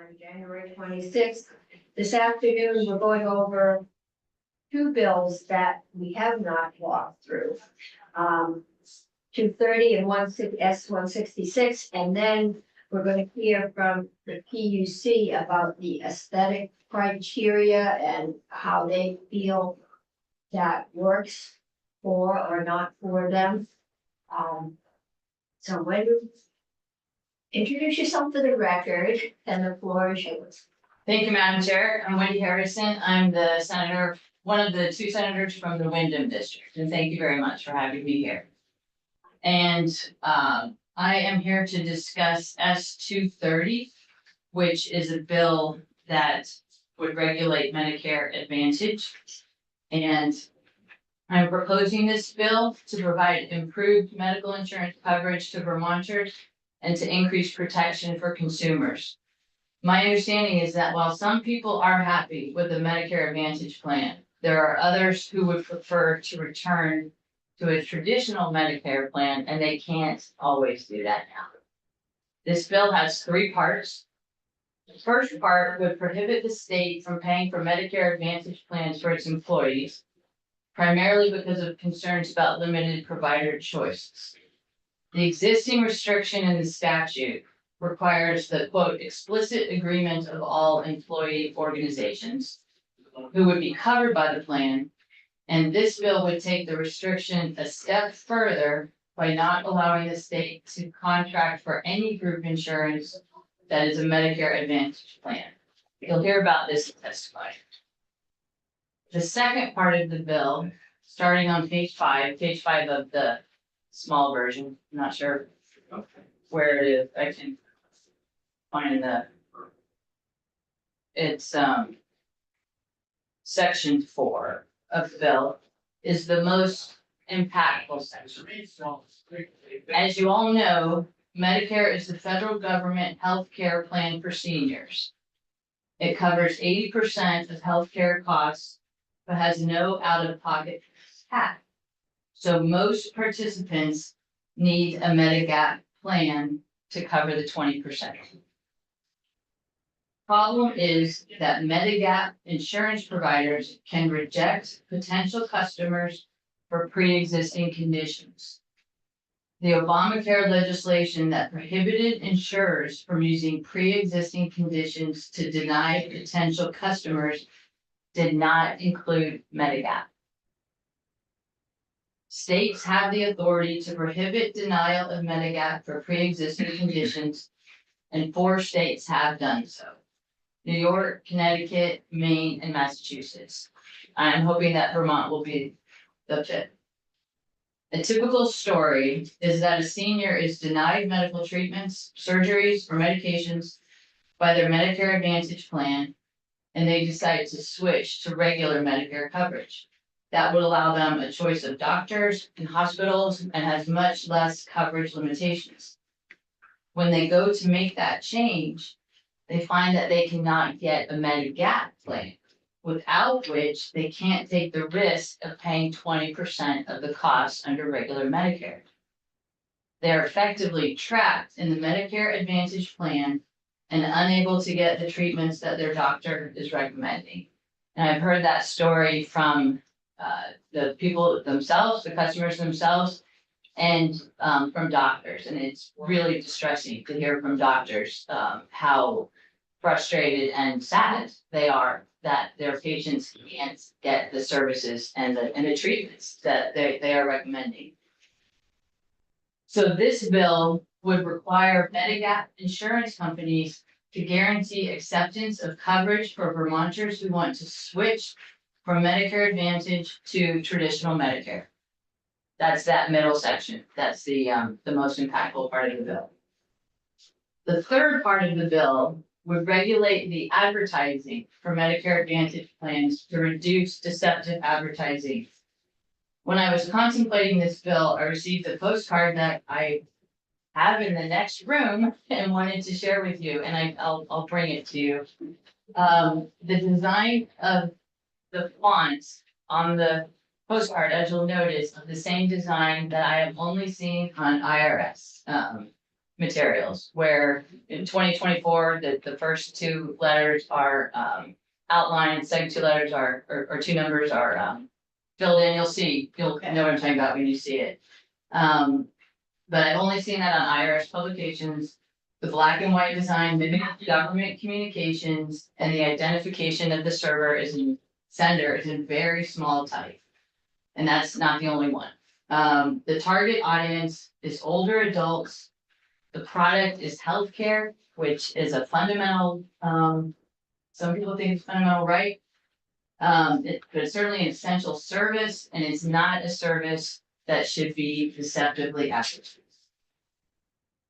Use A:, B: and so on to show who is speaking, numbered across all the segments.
A: on January 26th. This afternoon, we're going over two bills that we have not walked through. 230 and S-166, and then we're going to hear from the PUC about the aesthetic criteria and how they feel that works for or not for them. So when you introduce yourself for the record, and the floor is yours.
B: Thank you, Madam Chair. I'm Wendy Harrison. I'm the senator, one of the two senators from the Windham District, and thank you very much for having me here. And I am here to discuss S-230, which is a bill that would regulate Medicare Advantage. And I'm proposing this bill to provide improved medical insurance coverage to Vermonters and to increase protection for consumers. My understanding is that while some people are happy with the Medicare Advantage plan, there are others who would prefer to return to a traditional Medicare plan, and they can't always do that now. This bill has three parts. The first part would prohibit the state from paying for Medicare Advantage plans for its employees, primarily because of concerns about limited provider choices. The existing restriction in the statute requires the quote explicit agreement of all employee organizations who would be covered by the plan. And this bill would take the restriction a step further by not allowing the state to contract for any group insurance that is a Medicare Advantage plan. You'll hear about this in testimony. The second part of the bill, starting on page five of the small version, I'm not sure where it is. I can find it's section 4 of the bill is the most impactful section. As you all know, Medicare is the federal government health care plan for seniors. It covers 80% of healthcare costs, but has no out-of-pocket cap. So most participants need a Medigap plan to cover the 20%. Problem is that Medigap insurance providers can reject potential customers for pre-existing conditions. The Obamacare legislation that prohibited insurers from using pre-existing conditions to deny potential customers did not include Medigap. States have the authority to prohibit denial of Medigap for pre-existing conditions, and 4 states have done so: New York, Connecticut, Maine, and Massachusetts. I'm hoping that Vermont will be the 5th. A typical story is that a senior is denied medical treatments, surgeries, or medications by their Medicare Advantage plan, and they decide to switch to regular Medicare coverage. That would allow them a choice of doctors and hospitals and has much less coverage limitations. When they go to make that change, they find that they cannot get a Medigap plan, without which they can't take the risk of paying 20% of the costs under regular Medicare. They're effectively trapped in the Medicare Advantage plan and unable to get the treatments that their doctor is recommending. And I've heard that story from the people themselves, the customers themselves, and from doctors. And it's really distressing to hear from doctors how frustrated and sad they are that their patients can't get the services and the treatments that they are recommending. So this bill would require Medigap insurance companies to guarantee acceptance of coverage for Vermonters who want to switch from Medicare Advantage to traditional Medicare. That's that middle section. That's the most impactful part of the bill. The third part of the bill would regulate the advertising for Medicare Advantage plans to reduce deceptive advertising. When I was contemplating this bill, I received a postcard that I have in the next room and wanted to share with you, and I'll bring it to you. The design of the fonts on the postcard, as you'll notice, the same design that I have only seen on IRS. materials, where in 2024, the first two letters are, outlined, second two letters are, or two numbers are, filled in, you'll know what I'm talking about when you see it. But I've only seen that on IRS publications. The black and white design mimics government communications, and the identification of the server sender is in very small type. And that's not the only one. The target audience is older adults. The product is healthcare, which is a fundamental, some people think it's fundamental right. But it's certainly an essential service, and it's not a service that should be deceptively advertised.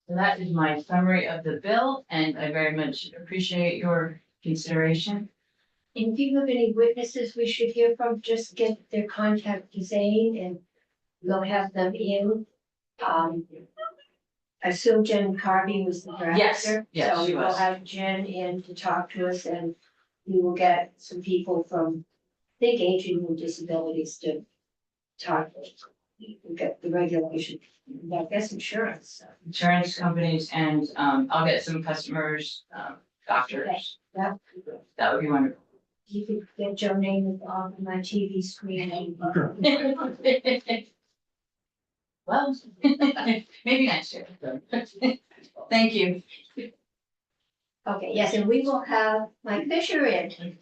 B: So that is my summary of the bill, and I very much appreciate your consideration.
A: And if you have any witnesses we should hear from, just get their contact to Zane and we'll have them in. I assume Jen Carvey was the director.
B: Yes,
A: So
B: she
A: we will
B: was.
A: have Jen in to talk to us, and we will get some people from, I think, Aging with Disabilities to talk. We'll get the regulation, I guess insurance. So.
B: Insurance companies, and I'll get some customers, doctors.
A: Yeah.
B: That would be wonderful.
A: You could get Joe Namath on my TV screen.
B: Well, maybe next year. Thank you.
A: Okay, yes, and we will have Mike Fisher in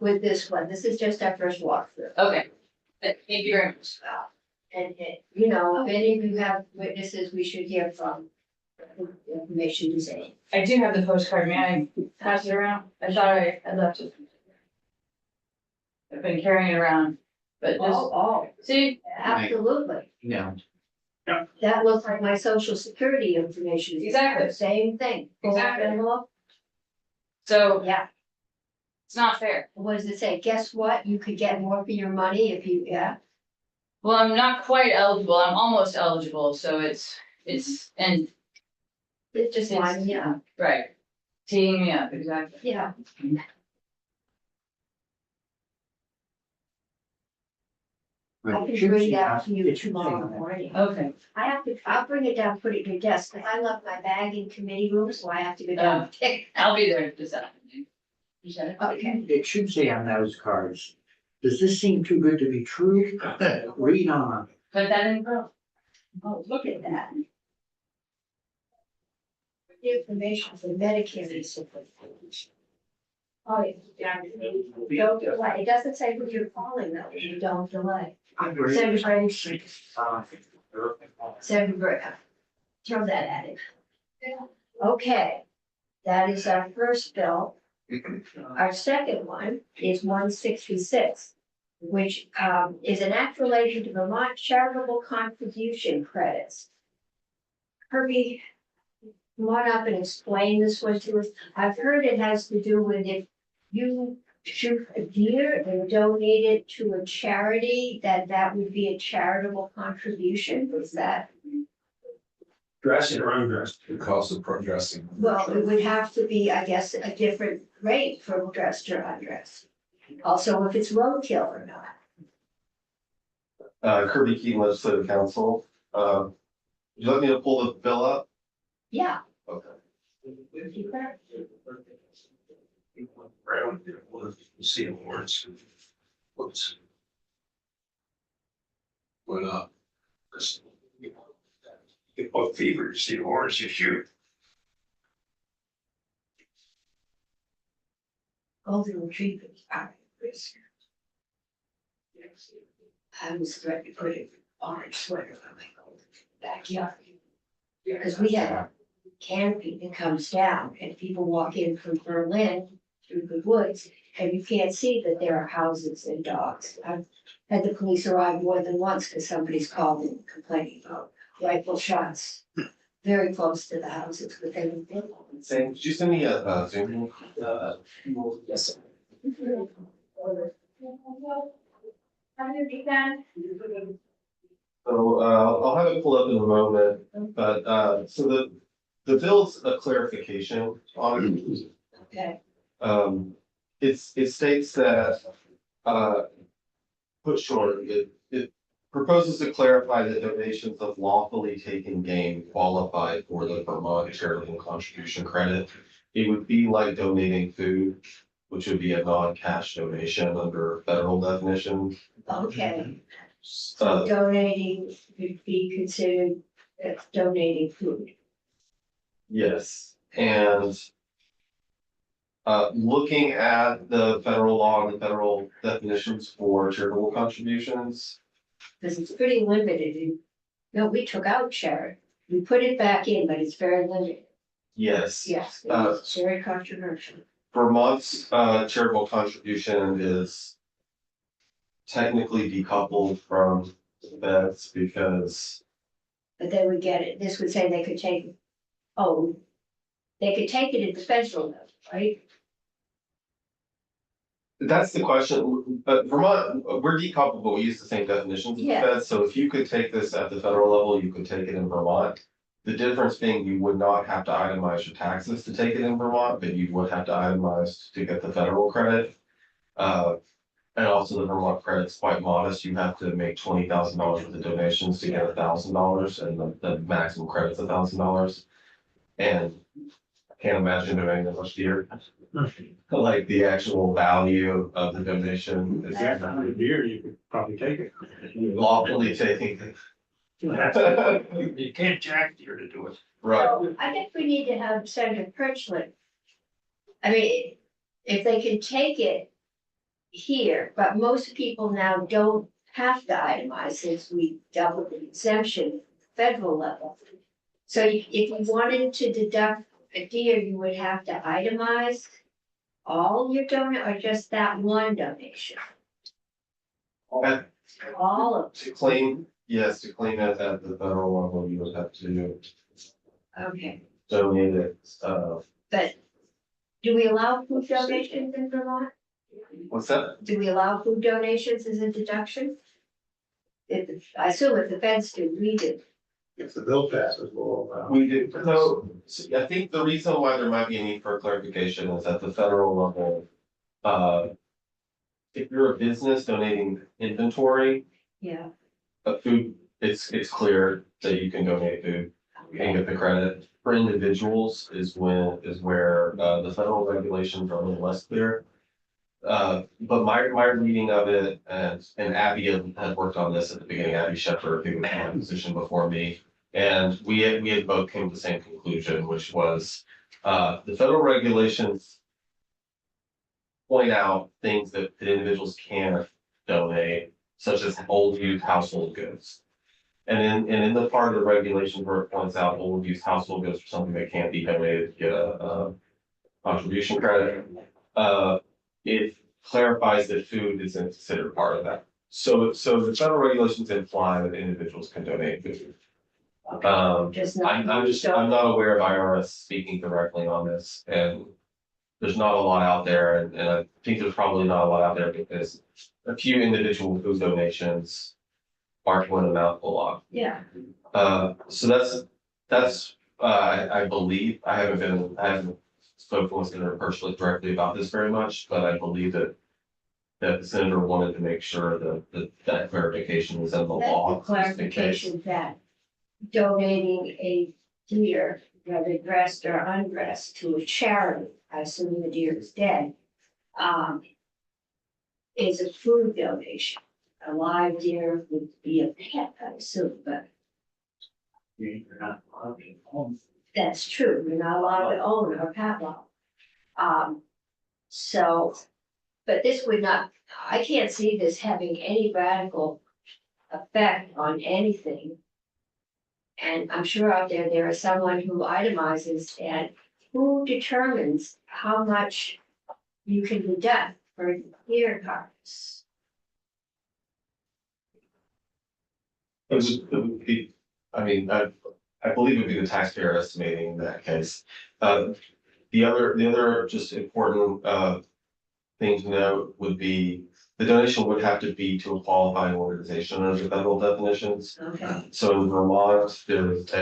A: with this one. This is just our first walkthrough.
B: Okay, thank you very much.
A: And, you know, if any of you have witnesses, we should hear from. Information to say.
B: I do have the postcard. May I pass it around? I thought I left it. I've been carrying it around, but just,
A: Oh,
B: see,
A: absolutely.
C: Yeah.
A: That looks like my social security information.
B: Exactly.
A: Same thing.
B: Exactly.
A: Envelope.
B: so
A: Yeah,
B: it's not fair.
A: what does it say? Guess what? You could get more for your money if you, yeah.
B: Well, I'm not quite eligible. I'm almost eligible, so and
A: It's just lining you up.
B: right, teeing me up, exactly.
A: Yeah. I can bring that to you tomorrow morning.
B: Okay.
A: I'll bring it down, put it in your desk, because I left my bag in committee room, so I have to go down and pick it
B: I'll be there this afternoon. You said it?
A: up. Okay.
C: It should say on those cards, does this seem too good to be true? Read on.
B: Put that in, bro.
A: Oh, look at that. Information for Medicare is. Oh, yeah. Don't delay. It doesn't say who you're calling though. You don't delay. Send throw that at it. Okay. That is our first bill. Our second one is 166, which is an act related to Vermont charitable contribution credits. Kirby, come on up and explain this one to us. I've heard it has to do with if you shoot a deer and donate it to a charity, that would be a charitable contribution. Was that?
D: Dressing or undressed? The cost of dressing.
A: Well, it would have to be, I guess, a different rate from dressed or undressed. Also, if it's roadkill or not.
D: Kirby Keaton, Legislative Council. Would you like me to pull the bill up?
A: Yeah.
D: Okay.
E: Brown, see awards. Whoops. Went up. Because, you know, get both fever, you see awards, you shoot.
A: Golden retrievers are at risk. I was threatened to put an orange sweater on my golden backyard. Because we had a canopy that comes down and people walk in from Berlin through the woods and you can't see that there are houses and dogs. I've had the police arrive more than once because somebody's called and complaining about rifle shots very close to the houses, but they were built.
D: Sam, did you send me a Zoom?
E: Yes.
D: So, I'll have it pull up in a moment, but, so the bill's a clarification on it.
A: Okay,
D: It states that, put short, it proposes to clarify that donations of lawfully taken gain qualify for the Vermont charitable contribution credit. It would be like donating food, which would be a non-cash donation under federal definition.
A: Okay, so
D: Uh,
A: donating would be considered donating food.
D: yes, and looking at the federal law and the federal definitions for charitable contributions.
A: Because it's pretty limited. No, we took out charity. We put it back in, but it's very limited.
D: Yes.
A: Yes,
D: Uh,
A: it's very controversial.
D: Vermont's charitable contribution is technically decoupled from the feds because
A: But they would get it. This would say they could take, oh, they could take it at the federal level, right?
D: that's the question. Vermont, we're decoupled, but we use the same definitions as the
A: Yeah.
D: feds. So if you could take this at the federal level, you could take it in Vermont. The difference being you would not have to itemize your taxes to take it in Vermont, but you would have to itemize to get the federal credit. And also the Vermont credit's quite modest. You have to make $20,000 worth of donations to get $1,000, and the maximum credit's $1,000. And I can't imagine doing that much deer. Like the actual value of the donation is
E: If you have 100 deer, you could probably take it.
D: lawfully taking.
E: You can't jack deer to do it.
D: Right,
A: So I think we need to have Senator Perchland. I mean, if they can take it here, but most people now don't have to itemize since we doubled the exemption at the federal level. So if you wanted to deduct a deer, you would have to itemize all your or just that one donation?
D: And
A: All of
D: to claim, yes, to claim it at the federal level, you would have to
A: okay,
D: donate it,
A: but do we allow food donations in Vermont?
D: what's that?
A: Do we allow food donations as a deduction? I assume if the feds do, we do.
E: If the bill passes, we'll.
D: We do, so I think the reason why there might be a need for clarification is at the federal level. If you're a business donating inventory
A: Yeah.
D: of food, it's clear that you can donate food and get the credit. For individuals is where the federal regulations are a little less clear. But my reading of it, and Abby had worked on this at the beginning, Abby Shepherd, who was in my position before me. And we had both came to the same conclusion, which was, the federal regulations point out things that individuals can't donate, such as old used household goods. And in the part of the regulation where it points out old used household goods for something that can't be donated to get a contribution credit, it clarifies that food isn't considered part of that. So the federal regulations imply that individuals can donate food.
A: Just not.
D: I'm not aware of IRS speaking directly on this, and there's not a lot out there, and I think there's probably not a lot out there because a few individual food donations aren't going to amount to a lot.
A: Yeah,
D: So that's I believe, I haven't spoken with Senator Perchlik directly about this very much, but I believe that the senator wanted to make sure that clarification is in the law.
A: that's
D: just
A: the
D: in case.
A: clarification that donating a deer, whether dressed or undressed, to a charity, I assume the deer is dead, is a food donation. A live deer would be a pet, I assume, but
C: You're not allowed to own.
A: that's true, you're not allowed to own or padlock. So, but this would not, I can't see this having any radical effect on anything. And I'm sure out there is someone who itemizes, and who determines how much you can deduct for deer carcass?
D: It would be, I mean, I believe it would be the taxpayer estimating in that case. The other just important thing to note would be the donation would have to be to a qualifying organization under the federal definitions.
A: Okay,
D: So in Vermont, there's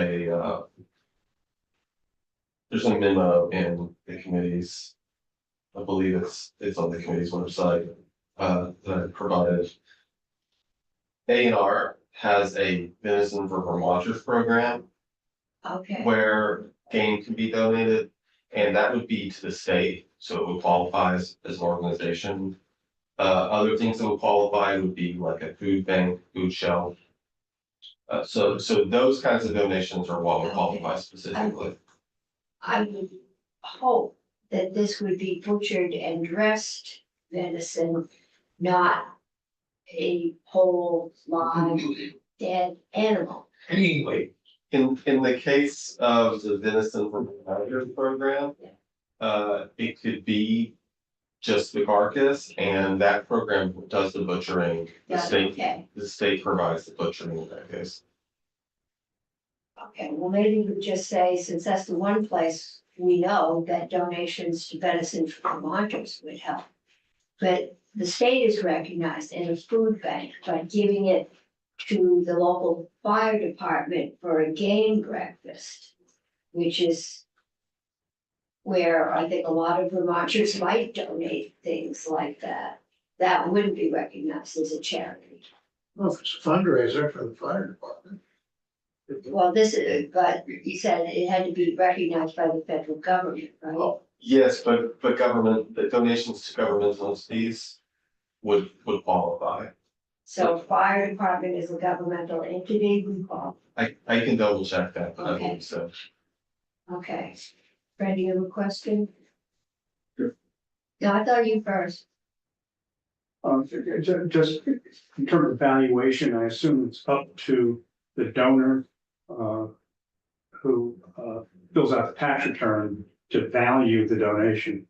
D: a memo in the committees. I believe it's on the committee's website that provided. A&R has a Venison for Vermonters program
A: Okay,
D: where game can be donated. And that would be to the state, so it would qualify as an organization. Other things that would qualify would be like a food bank, food shelf. So those kinds of donations are what would qualify specifically.
A: I would hope that this would be butchered and dressed venison, not a whole live dead animal.
E: Anyway,
D: In the case of the Venison for Vermonters program, it could be just the carcass, and that program does the butchering.
A: Okay,
D: The state provides the butchering in that case.
A: okay, well, maybe we just say, since that's the one place we know that donations to venison for Vermonters would help. But the state is recognized in a food bank by giving it to the local fire department for a game breakfast, which is where I think a lot of Vermonters might donate things like that. That wouldn't be recognized as a charity.
C: Well, if it's a fundraiser for the fire department.
A: Well, this is, but you said it had to be recognized by the federal government, right?
D: Yes, but government, the donations to governmental entities would qualify.
A: So fire department is a governmental entity, we call.
D: I can double check that, but I
A: Okay.
D: believe so.
A: Okay. Fred, do you have a question?
F: Sure.
A: No, I thought you first.
F: Just in terms of valuation, I assume it's up to the donor, who, fills out the tax return to value the donation.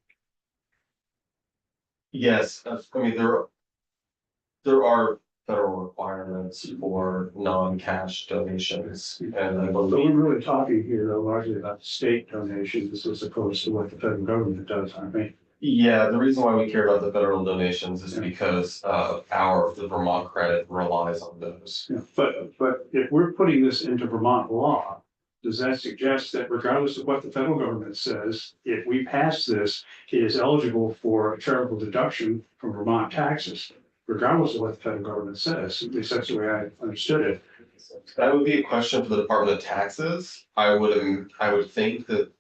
D: Yes, I mean, there are federal requirements for non-cash donations, and I
F: So
D: believe.
F: we're really talking here though largely about state donations as opposed to what the federal government does, I think.
D: Yeah, the reason why we care about the federal donations is because the Vermont credit relies on those.
F: Yeah, but if we're putting this into Vermont law, does that suggest that regardless of what the federal government says, if we pass this, it is eligible for a charitable deduction from Vermont taxes, regardless of what the federal government says? At least that's the way I understood it.
D: That would be a question for the Department of Taxes. I would think that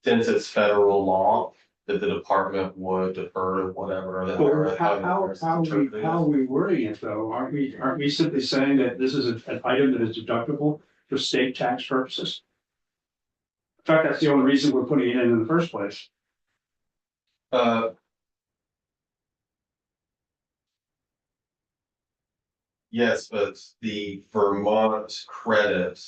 D: since it's federal law, that the department would defer to whatever.
F: But how are we wording it though? Aren't we simply saying that this is an item that is deductible for state tax purposes? In fact, that's the only reason we're putting it in the first place.
D: Yes, but the Vermont credit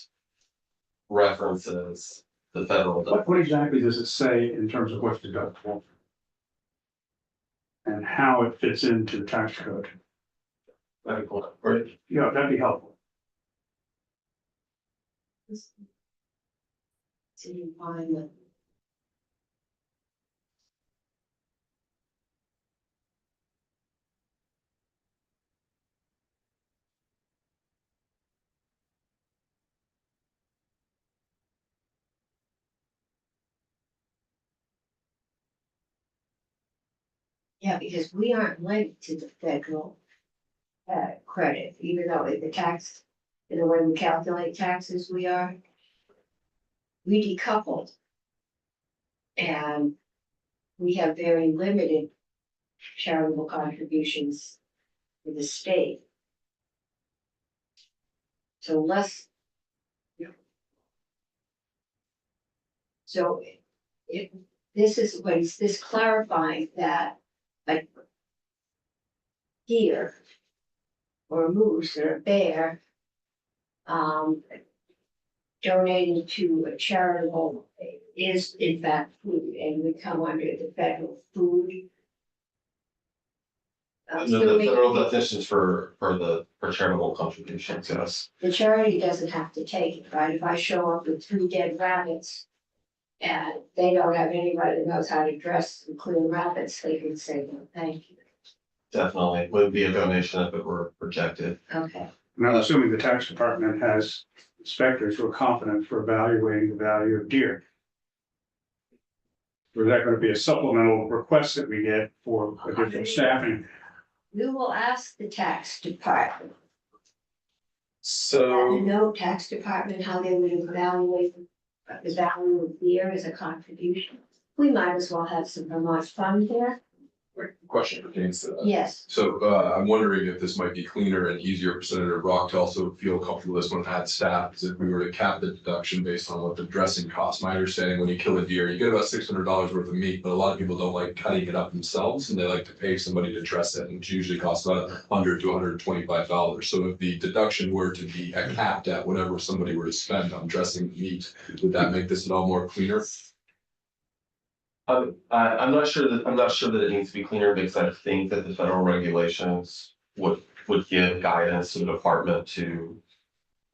D: references the federal.
F: What exactly does it say in terms of what's deductible? And how it fits into the tax code?
D: Right.
F: Yeah, that'd be helpful.
A: City requirement. Yeah, because we aren't linked to the federal credit, even though the tax, in the way we calculate taxes, we are. We decoupled. And we have very limited charitable contributions to the state. So less. So if this is what is this clarifying that a deer or a moose or a bear donated to a charitable is in fact food and would come under the federal food.
D: The federal definitions for charitable contributions, yes.
A: The charity doesn't have to take it, right? If I show up with 3 dead rabbits and they don't have anybody that knows how to dress and clean rabbits, they can say, no, thank you.
D: Definitely would be a donation if it were rejected.
A: Okay.
F: And I'm assuming the tax department has inspectors who are competent for evaluating the value of deer. Or is that going to be a supplemental request that we get for additional staffing?
A: We will ask the tax department
D: So.
A: know tax department, how they would evaluate the value of beer as a contribution. We might as well have some Vermont fund there.
G: Question pertains to that.
A: Yes,
G: So I'm wondering if this might be cleaner and easier for Senator Brock to also feel comfortable with this one had staff, is if we were to cap the deduction based on what the dressing costs. My understanding, when you kill a deer, you get about $600 worth of meat, but a lot of people don't like cutting it up themselves and they like to pay somebody to dress it, and it usually costs about $100 to $125. So if the deduction were to be capped at whatever somebody were to spend on dressing the meat, would that make this at all more cleaner?
D: I'm not sure that it needs to be cleaner because I think that the federal regulations would give guidance to the department to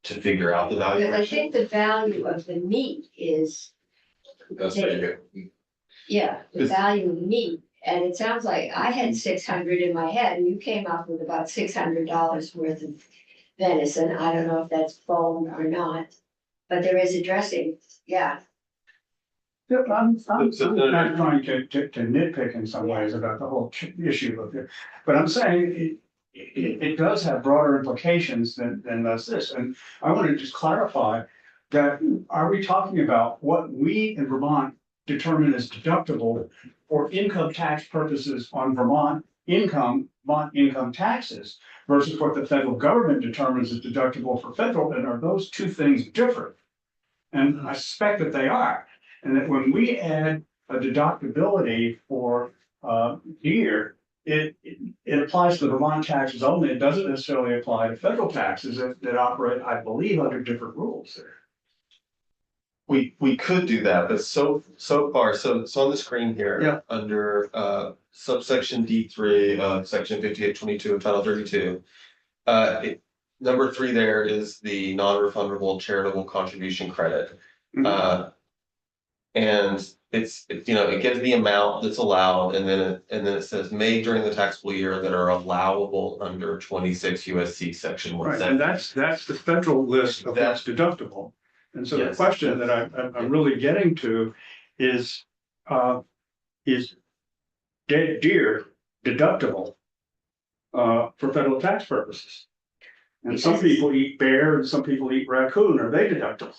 D: figure out the
A: because I
D: valuation.
A: think the value of the meat is,
G: That's what you get.
A: yeah, the
D: Is-
A: value of the meat. And it sounds like I had 600 in my head, and you came up with about $600 worth of venison. I don't know if that's bone or not, but there is a dressing, yeah.
F: Yeah, I'm not
D: Senator-
F: trying to nitpick in some ways about the whole issue of it, but I'm saying it does have broader implications than does this, and I want to just clarify that, are we talking about what we in Vermont determine as deductible for income tax purposes on Vermont income taxes versus what the federal government determines as deductible for federal, and are those two things different? And I suspect that they are. And that when we add a deductibility for deer, it applies to Vermont taxes only. It doesn't necessarily apply to federal taxes that operate, I believe, under different rules there.
D: We could do that, but so far, so on the screen here.
F: Yeah.
D: Under subsection D3, section 5822 of Title 32. Number 3 there is the non-refundable charitable contribution credit. And it gives the amount that's allowed, and then it says made during the taxable year that are allowable under 26 USC section
F: Right, and
D: 170.
F: that's the federal list of what's deductible. And so the
D: Yes.
F: question that I'm really getting to is deer deductible for federal tax purposes? And some people eat bear and some people eat raccoon. Are they deductible?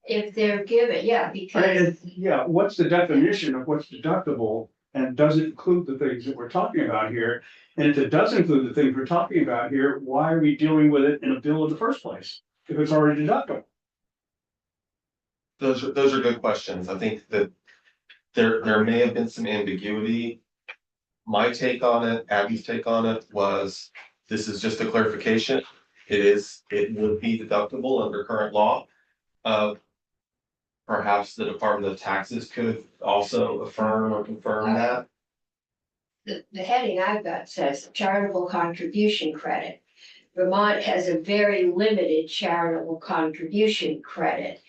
A: If they're given, yeah, because
F: And, yeah, what's the definition of what's deductible? And does it include the things that we're talking about here? And if it does include the things we're talking about here, why are we dealing with it in a bill in the first place? If it's already deductible?
D: Those are good questions. I think that there may have been some ambiguity. My take on it, Abby's take on it was, this is just a clarification. It would be deductible under current law. Perhaps the Department of Taxes could also affirm or confirm that.
A: the heading I've got says charitable contribution credit. Vermont has a very limited charitable contribution credit.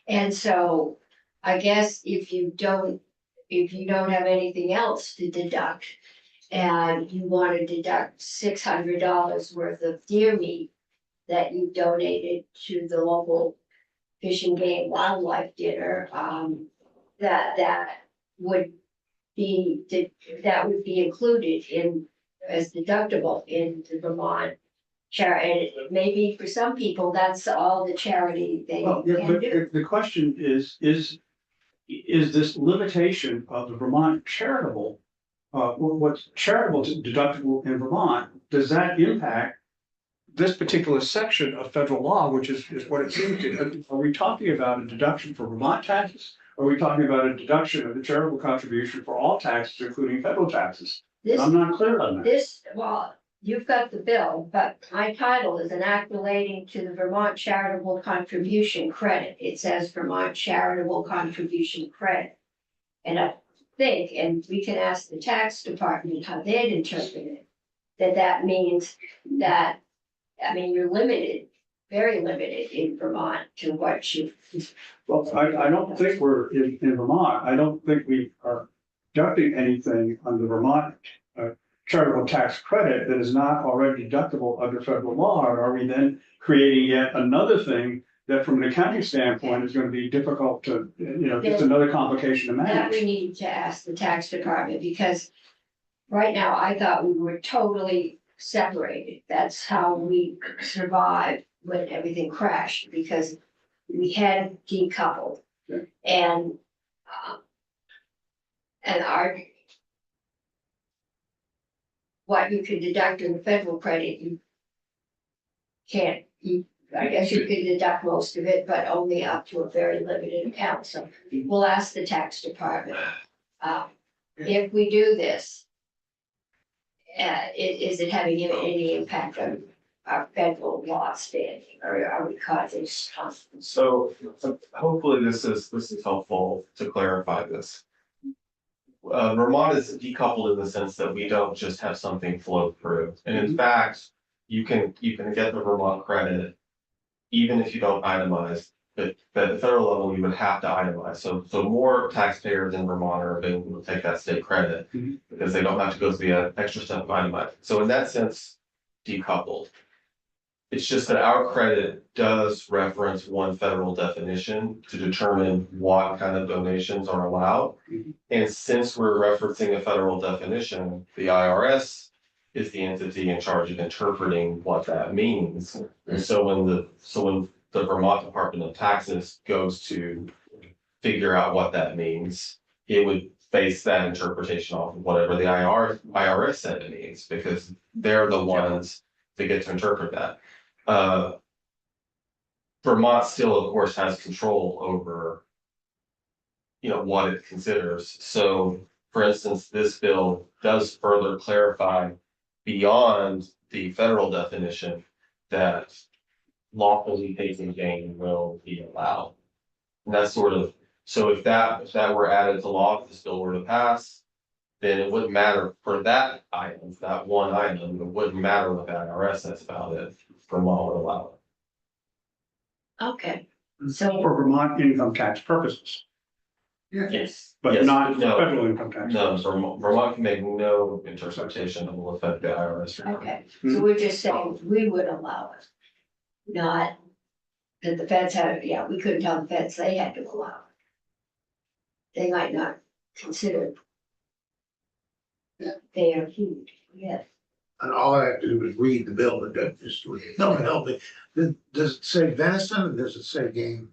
A: And so I guess if you don't have anything else to deduct and you want to deduct $600 worth of deer meat that you donated to the local Fish and Game Wildlife Dinner, that would be included in as deductible in the Vermont charity. And maybe for some people, that's all the charity they
F: Well, yeah,
A: can
F: but
A: do.
F: the question is this limitation of the Vermont charitable, what's charitable deductible in Vermont, does that impact this particular section of federal law, which is what it seems to? Are we talking about a deduction for Vermont taxes? Or are we talking about a deduction of the charitable contribution for all taxes, including federal taxes?
A: This,
F: I'm not clear on that.
A: well, you've got the bill, but my title is an act relating to the Vermont Charitable Contribution Credit. It says Vermont Charitable Contribution Credit. And I think, and we can ask the tax department how they'd interpret it, that means that, I mean, you're limited, very limited in Vermont to what you.
F: Well, I don't think we're in Vermont. I don't think we are deducting anything under Vermont charitable tax credit that is not already deductible under federal law. Or are we then creating yet another thing that from an accounting standpoint is going to be difficult to, just another complication to
A: That we
F: manage?
A: need to ask the tax department, because right now I thought we were totally separated. That's how we survive when everything crashed, because we had decoupled.
F: Yeah.
A: And, our what you could deduct in the federal credit, you can't, I guess you could deduct most of it, but only up to a very limited amount, so we'll ask the tax department. If we do this, is it having any impact on our federal law standing, or are we causing conflicts?
D: So hopefully this is helpful to clarify this. Vermont is decoupled in the sense that we don't just have something flow through. And in fact, you can get the Vermont credit even if you don't itemize, but at the federal level, you would have to itemize. So more taxpayers in Vermont are able to take that state credit because they don't have to go through the extra step of itemizing. So in that sense, decoupled. It's just that our credit does reference one federal definition to determine what kind of donations are allowed. And since we're referencing a federal definition, the IRS is the entity in charge of interpreting what that means. And so when the Vermont Department of Taxes goes to figure out what that means, it would base that interpretation off of whatever the IRS said it means, because they're the ones that get to interpret that. Vermont still, of course, has control over, what it considers. So, for instance, this bill does further clarify beyond the federal definition that lawfully taking gain will be allowed. And that's so if that were added to law, if this bill were to pass, then it wouldn't matter for that item, that one item, it wouldn't matter what the IRS says about it. Vermont would allow it.
A: Okay, so,
F: For Vermont income tax purposes,
D: Yes.
F: but
D: Yes,
F: not
D: no,
F: federal income tax.
D: no, Vermont can make no interpretation that will affect the IRS.
A: okay, so we're just saying we would allow it. Not that the feds had, we couldn't tell the feds they had to allow it. They might not consider. They are huge, yes.
C: And all I have to do is read the bill, but that just, no, help me. Does it say venison or does it say game?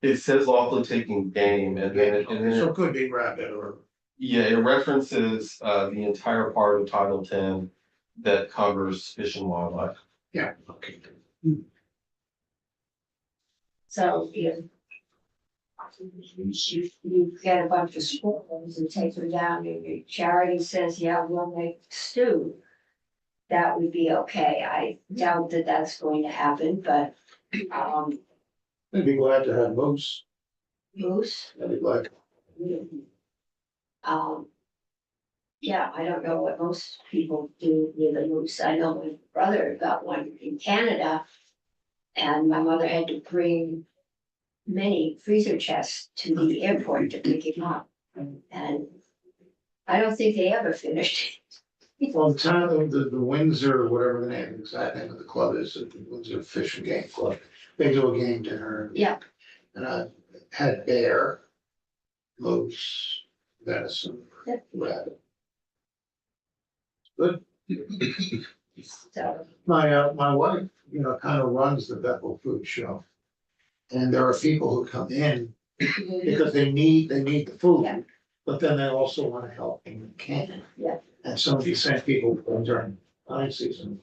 D: It says lawfully taking game, and then
C: So it could be rabbit or.
D: yeah, it references the entire part of Title 10 that covers fish and wildlife.
C: Yeah, okay.
A: So, you get a bunch of schools and take them down, and your charity says, yeah, we'll make stew. That would be okay. I doubt that that's going to happen, but,
C: I'd be glad to have moose.
A: moose.
C: I'd be glad.
A: Yeah, I don't know what most people do with a moose. I know my brother got one in Canada. And my mother had to bring many freezer chests to the airport to pick him up. And I don't think they ever finished.
C: Well, the town of the Windsor, whatever the name, exact name of the club is, the Windsor Fish and Game Club, they do a game dinner.
A: Yeah.
C: And I had bear, moose, venison,
A: Yep.
C: rabbit. Good.
A: So,
C: My wife, kind of runs the Bethel Food Show. And there are people who come in because they need the food.
A: Yeah.
C: But then they also want to help when they can.
A: Yeah.
C: And some of these same people during hunting season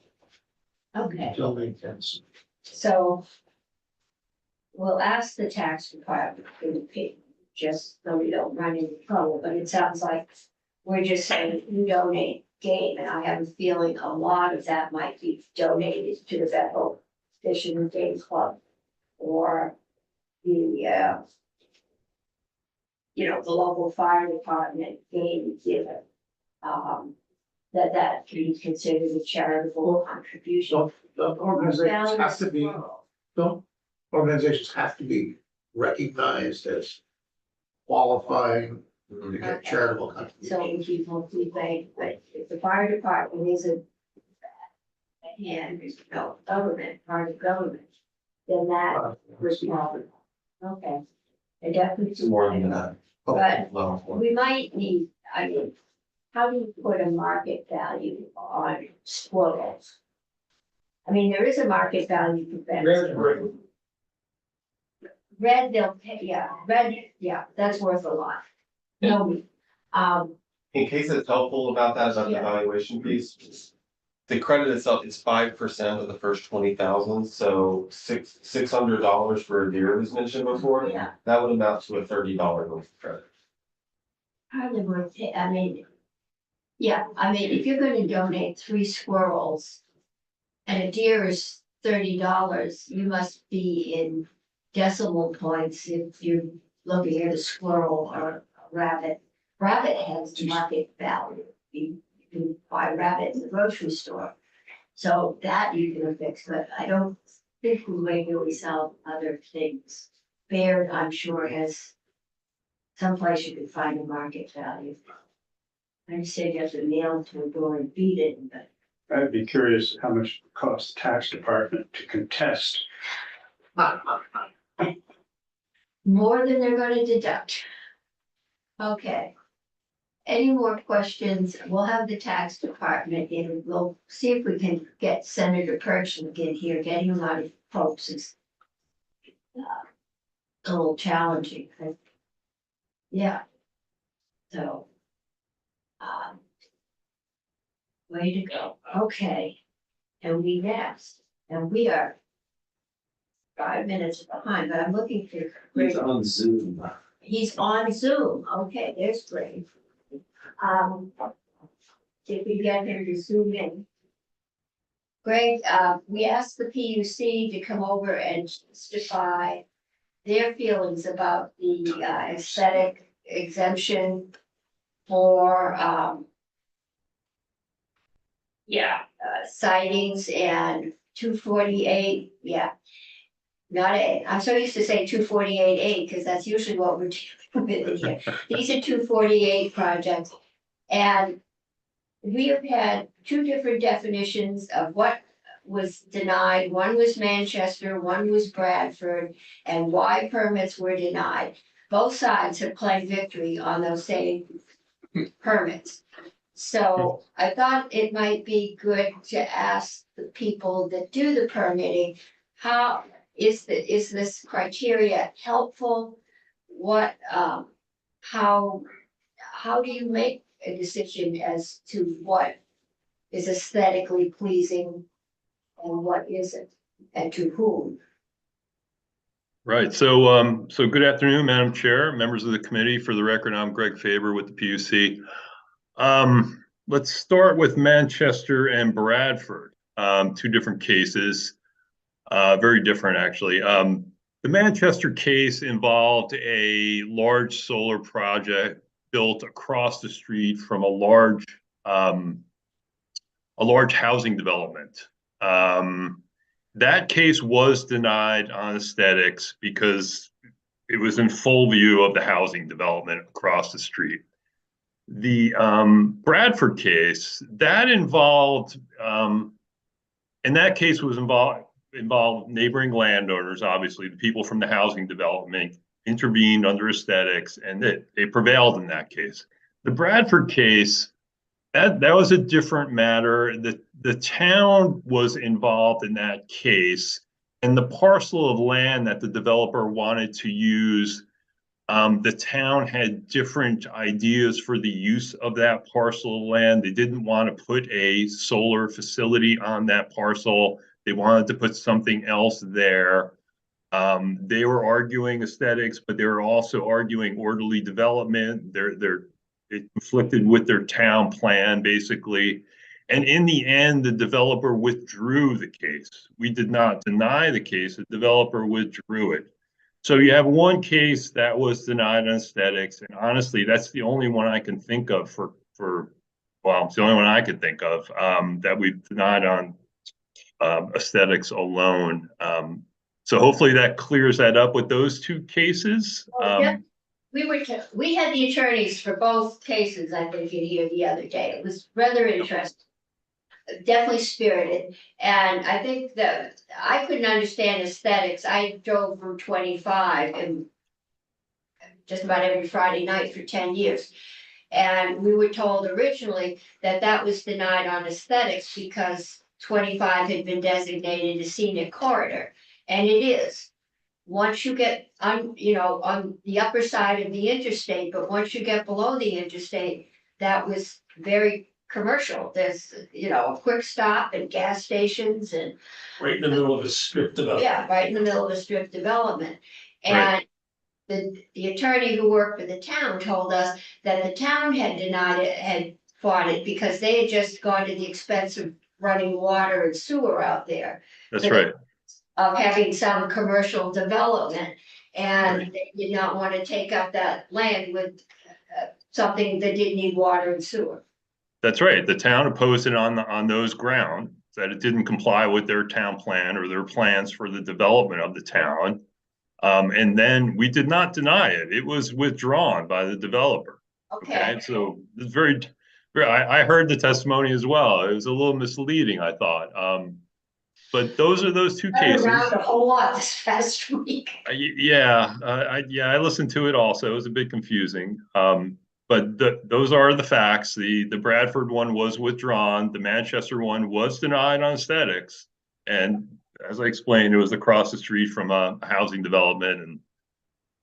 A: okay,
C: donate things.
A: so we'll ask the tax department for the pig, just so we don't run into trouble, but it sounds like we're just saying you donate game, and I have a feeling a lot of that might be donated to the Bethel Fish and Game Club. Or the, the local fire department game given. That can be considered a charitable contribution.
C: The organizations have to be, don't organizations have to be recognized as qualifying to get charitable contributions.
A: So if people think, but if the fire department isn't. And, government, part of government, then that was wrong. Okay. I definitely.
D: It's more than that.
A: But
D: Level one.
A: we might need, how do you put a market value on squirrels? I mean, there is a market value for
C: Red,
A: fencing.
C: red.
A: Red, they'll pay, yeah, red, yeah, that's worth a lot. No,
D: In case it's helpful about that, about the
A: Yeah.
D: valuation piece. The credit itself is 5% of the first 20,000, so $600 for a deer was mentioned before.
A: yeah,
D: That would amount to a $30 worth of credit.
A: probably worth it, I mean. Yeah, I mean, if you're gonna donate 3 squirrels. And a deer is $30, you must be in decimal points if you're looking at a squirrel or a rabbit. Rabbit has market value, you can buy rabbit in the grocery store. So that you can fix, but I don't think we regularly sell other things. Bear, I'm sure, has someplace you can find a market value. I just say you have to nail it to a door and beat it, but
F: I'd be curious how much it costs the tax department to contest.
A: more than they're gonna deduct. Okay. Any more questions? We'll have the tax department and we'll see if we can get Senator Perchnik in here. Getting a lot of folks is a little challenging. Yeah. So. Way to go. Okay. And we next, and we are 5 minutes behind, but I'm looking for.
E: It's on Zoom.
A: He's on Zoom. Okay, there's Greg. If we get him to zoom in. Greg, we asked the PUC to come over and justify their feelings about the aesthetic exemption for, sightings and 248, yeah. Not A, I'm so used to saying 248A, because that's usually what we're dealing with in here. These are 248 projects. And we have had 2 different definitions of what was denied. One was Manchester, one was Bradford, and why permits were denied. Both sides have claimed victory on those same permits. So I thought it might be good to ask the people that do the permitting, how is this criteria helpful? What, how do you make a decision as to what is aesthetically pleasing and what isn't, and to whom?
H: Right, so good afternoon, Madam Chair, members of the committee. For the record, I'm Greg Faber with the PUC. Let's start with Manchester and Bradford, 2 different cases, very different actually. The Manchester case involved a large solar project built across the street from a large housing development. That case was denied on aesthetics because it was in full view of the housing development across the street. The Bradford case, that involved, in that case was involved neighboring landowners, obviously, the people from the housing development intervened under aesthetics, and they prevailed in that case. The Bradford case, that was a different matter. The town was involved in that case, and the parcel of land that the developer wanted to use, the town had different ideas for the use of that parcel of land. They didn't want to put a solar facility on that parcel. They wanted to put something else there. They were arguing aesthetics, but they were also arguing orderly development. It conflicted with their town plan, basically. And in the end, the developer withdrew the case. We did not deny the case. The developer withdrew it. So you have one case that was denied on aesthetics, and honestly, that's the only one I can think of well, it's the only one I could think of that we've denied on aesthetics alone. So hopefully that clears that up with those 2 cases.
A: Yeah. We had the attorneys for both cases, I think, in here the other day. It was rather interesting. Definitely spirited, and I think that I couldn't understand aesthetics. I drove Route 25 and just about every Friday night for 10 years. And we were told originally that that was denied on aesthetics because 25 had been designated a scenic corridor, and it is. Once you get on, on the upper side of the interstate, but once you get below the interstate, that was very commercial. There's, a quick stop and gas stations and,
E: Right in the middle of a strip development.
A: yeah, right in the middle of a strip development.
H: Right.
A: And the attorney who worked for the town told us that the town had denied it, had fought it because they had just gone to the expense of running water and sewer out there,
H: That's right.
A: of having some commercial development. And they did not want to take up that land with something that didn't need water and sewer.
H: That's right. The town opposed it on those grounds, that it didn't comply with their town plan or their plans for the development of the town. And then we did not deny it. It was withdrawn by the developer.
A: Okay,
H: So it's I heard the testimony as well. It was a little misleading, I thought. But those are those two
A: I
H: cases.
A: around a whole lot this past week.
H: I listened to it also. It was a bit confusing. But those are the facts. The Bradford one was withdrawn. The Manchester one was denied on aesthetics. And as I explained, it was across the street from a housing development, and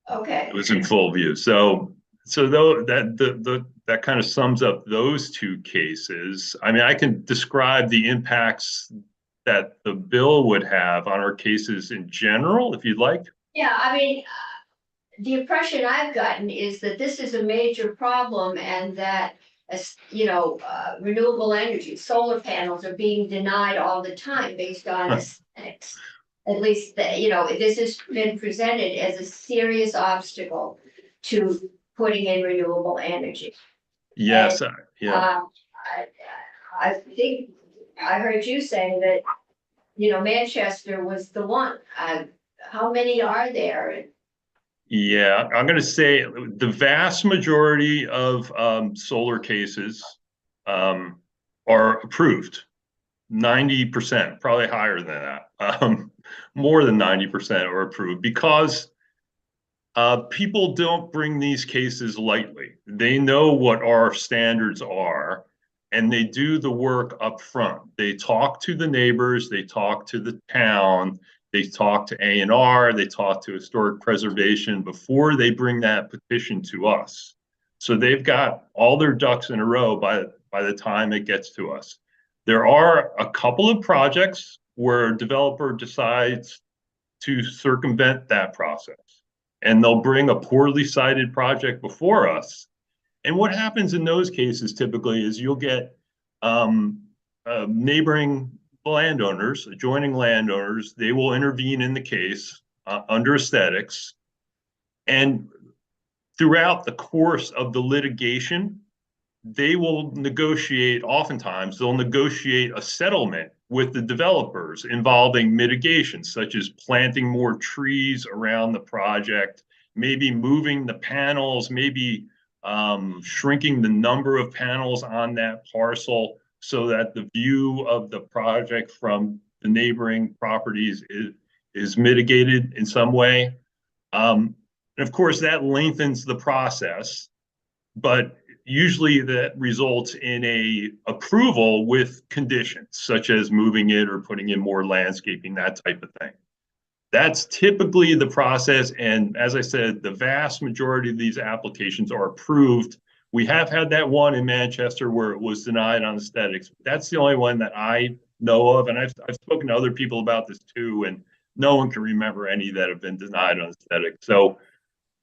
A: Okay,
H: it was in full view. So though that kind of sums up those two cases. I mean, I can describe the impacts that the bill would have on our cases in general, if you'd like.
A: yeah, I mean, the impression I've gotten is that this is a major problem and that, renewable energy, solar panels are being denied all the time based on aesthetics. At least, this has been presented as a serious obstacle to putting in renewable energy.
H: Yes, yeah.
A: I think I heard you say that, Manchester was the one. How many are there?
H: Yeah, I'm going to say the vast majority of solar cases are approved. 90%, probably higher than that. More than 90% are approved because people don't bring these cases lightly. They know what our standards are, and they do the work up front. They talk to the neighbors, they talk to the town, they talk to A&R, they talk to historic preservation before they bring that petition to us. So they've got all their ducks in a row by the time it gets to us. There are a couple of projects where a developer decides to circumvent that process, and they'll bring a poorly cited project before us. And what happens in those cases typically is you'll get neighboring landowners, adjoining landowners, they will intervene in the case under aesthetics. And throughout the course of the litigation, they will negotiate, oftentimes they'll negotiate a settlement with the developers involving mitigation, such as planting more trees around the project, maybe moving the panels, maybe shrinking the number of panels on that parcel so that the view of the project from the neighboring properties is mitigated in some way. And of course, that lengthens the process, but usually that results in a approval with conditions, such as moving it or putting in more landscaping, that type of thing. That's typically the process. And as I said, the vast majority of these applications are approved. We have had that one in Manchester where it was denied on aesthetics. That's the only one that I know of. And I've spoken to other people about this too, and no one can remember any that have been denied on aesthetics. So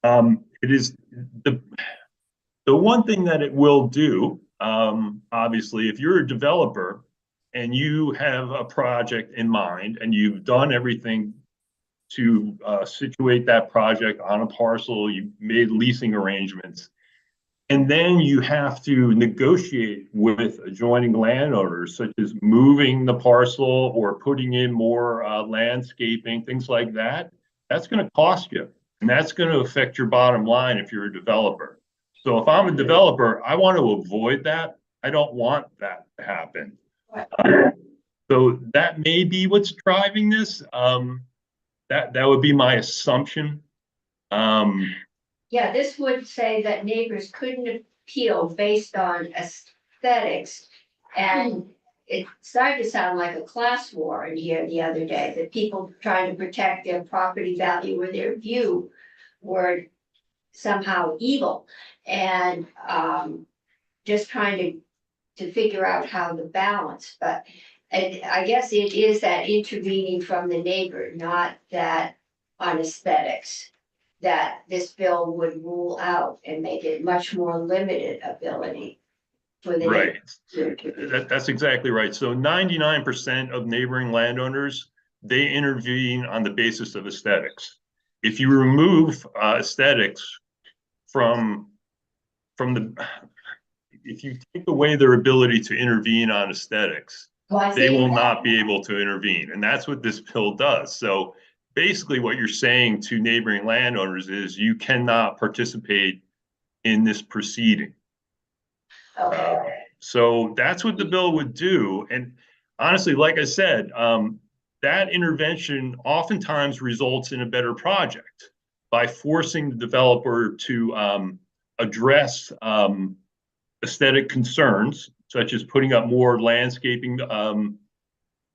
H: it is the one thing that it will do, obviously, if you're a developer and you have a project in mind and you've done everything to situate that project on a parcel, you've made leasing arrangements, and then you have to negotiate with adjoining landowners, such as moving the parcel or putting in more landscaping, things like that, that's going to cost you. And that's going to affect your bottom line if you're a developer. So if I'm a developer, I want to avoid that. I don't want that to happen. So that may be what's driving this. That would be my assumption.
A: Yeah, this would say that neighbors couldn't appeal based on aesthetics. And it started to sound like a class war in here the other day, that people trying to protect their property value or their view were somehow evil. And, just trying to figure out how to balance, but and I guess it is that intervening from the neighbor, not that on aesthetics, that this bill would rule out and make it much more limited ability for the.
H: Right.
A: neighbor to intervene.
H: That's exactly right. So 99% of neighboring landowners, they intervene on the basis of aesthetics. If you remove aesthetics from the, if you take away their ability to intervene on aesthetics,
A: Well, I
H: they
A: think
H: will
A: that-
H: not be able to intervene. And that's what this bill does. So basically what you're saying to neighboring landowners is you cannot participate in this proceeding.
A: Okay,
H: So that's what the bill would do. And honestly, like I said, that intervention oftentimes results in a better project by forcing the developer to address aesthetic concerns, such as putting up more landscaping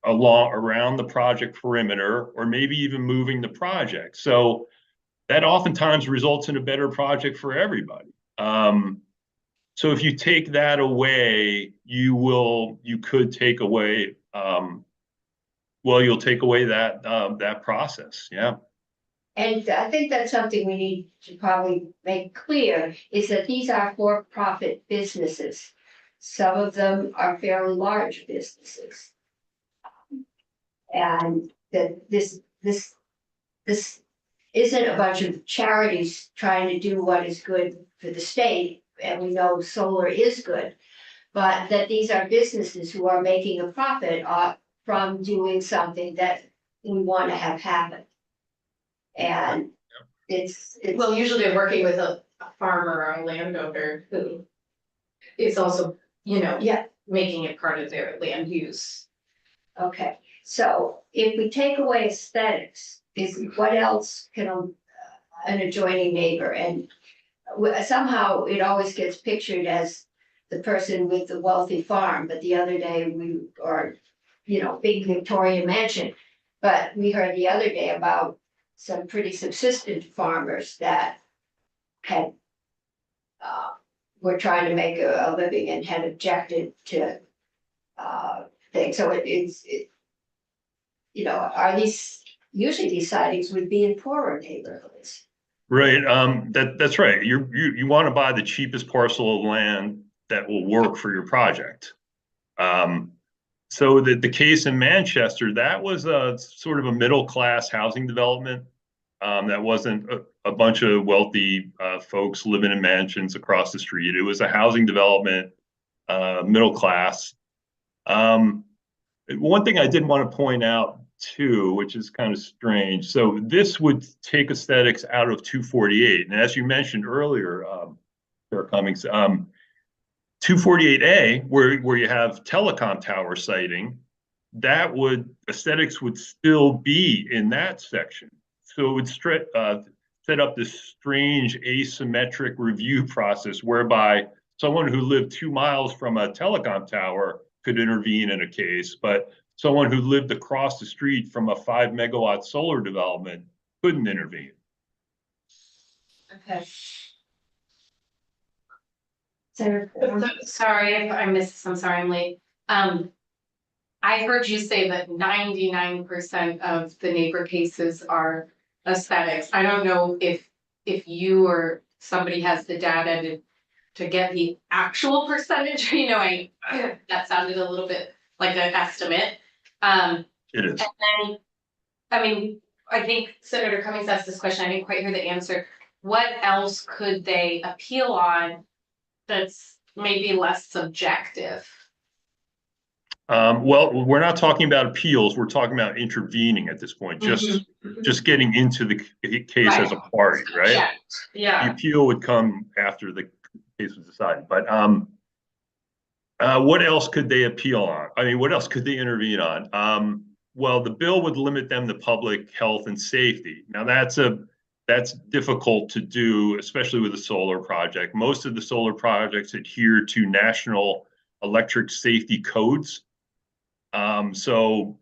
H: around the project perimeter, or maybe even moving the project. So that oftentimes results in a better project for everybody. So if you take that away, you could take away, you'll take away that process. Yeah.
A: and I think that's something we need to probably make clear, is that these are for-profit businesses. Some of them are fairly large businesses. And that this isn't a bunch of charities trying to do what is good for the state, and we know solar is good. But that these are businesses who are making a profit from doing something that we want to have happen. And it's.
I: Well, usually they're working with a farmer or a landowner who is also,
A: Yeah,
I: making it part of their land use.
A: okay, so if we take away aesthetics, what else can an adjoining neighbor, and somehow it always gets pictured as the person with the wealthy farm, but the other day big Victorian mansion. But we heard the other day about some pretty subsistent farmers that had were trying to make a living and had objected to things. So are usually these sightings would be in poorer neighborhoods.
H: Right. That's right. You want to buy the cheapest parcel of land that will work for your project. So the case in Manchester, that was a sort of a middle class housing development. That wasn't a bunch of wealthy folks living in mansions across the street. It was a housing development, middle class. One thing I did want to point out too, which is kind of strange. So this would take aesthetics out of 248. And as you mentioned earlier, Sarah Cummings, 248A, where you have telecom tower siting, aesthetics would still be in that section. So it would set up this strange asymmetric review process whereby someone who lived 2 miles from a telecom tower could intervene in a case, but someone who lived across the street from a 5 megawatt solar development couldn't intervene.
A: Okay. Senator,
I: Sorry if I missed this, I'm sorry I'm late. I heard you say that 99% of the neighbor cases are aesthetics. I don't know if you or somebody has the data to get the actual percentage, that sounded a little bit like an estimate.
H: It is.
I: And then, I think Senator Cummings asked this question, I didn't quite hear the answer. What else could they appeal on that's maybe less subjective?
H: Well, we're not talking about appeals. We're talking about intervening at this point, just getting into the case as a party, right?
I: Yeah.
H: The appeal would come after the case was decided. But what else could they appeal on? I mean, what else could they intervene on? Well, the bill would limit them to public health and safety. Now that's difficult to do, especially with a solar project. Most of the solar projects adhere to national electric safety codes. So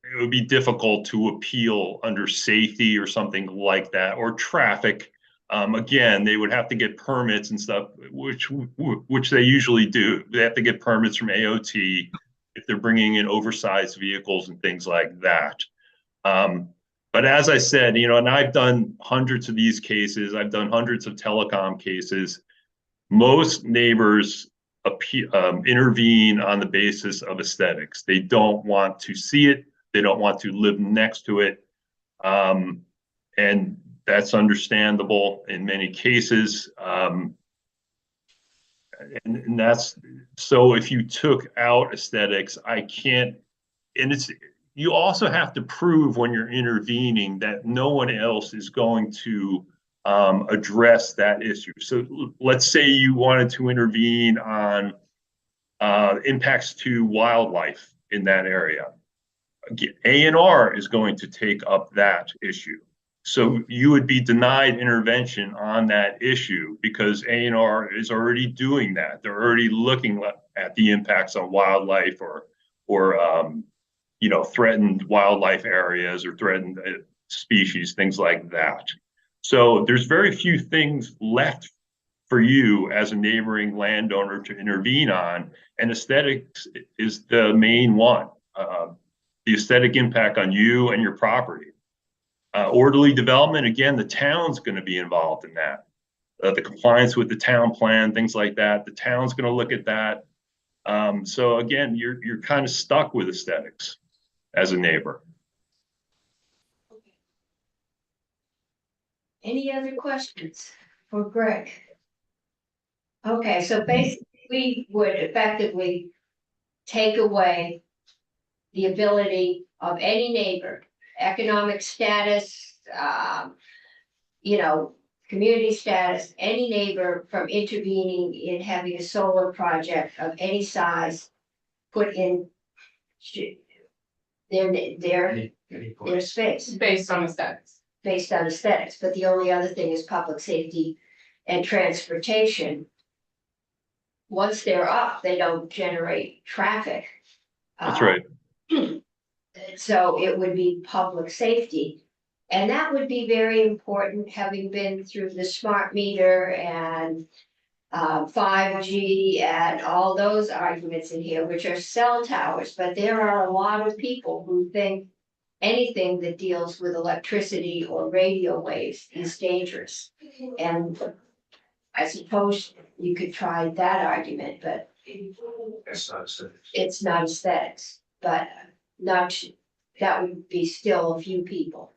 H: it would be difficult to appeal under safety or something like that, or traffic. Again, they would have to get permits and stuff, which they usually do. They have to get permits from AOT if they're bringing in oversized vehicles and things like that. But as I said, and I've done hundreds of these cases, I've done hundreds of telecom cases. Most neighbors intervene on the basis of aesthetics. They don't want to see it. They don't want to live next to it. And that's understandable in many cases. And that's, so if you took out aesthetics, I can't, and you also have to prove when you're intervening that no one else is going to address that issue. So let's say you wanted to intervene on impacts to wildlife in that area. A&R is going to take up that issue. So you would be denied intervention on that issue because A&R is already doing that. They're already looking at the impacts on wildlife or threatened wildlife areas or threatened species, things like that. So there's very few things left for you as a neighboring landowner to intervene on, and aesthetics is the main one. The aesthetic impact on you and your property. Orderly development, again, the town's going to be involved in that. The compliance with the town plan, things like that, the town's going to look at that. So again, you're kind of stuck with aesthetics as a neighbor.
A: Any other questions for Greg? Okay, so basically, we would effectively take away the ability of any neighbor, economic status, community status, any neighbor from intervening in having a solar project of any size put in their space
I: Based on aesthetics.
A: based on aesthetics. But the only other thing is public safety and transportation. Once they're up, they don't generate traffic.
H: That's right.
A: So it would be public safety. And that would be very important, having been through the smart meter and 5G and all those arguments in here, which are cell towers. But there are a lot of people who think anything that deals with electricity or radio waves is dangerous. And I suppose you could try that argument, but
E: That's not aesthetics.
A: it's not aesthetics, but that would be still a few people,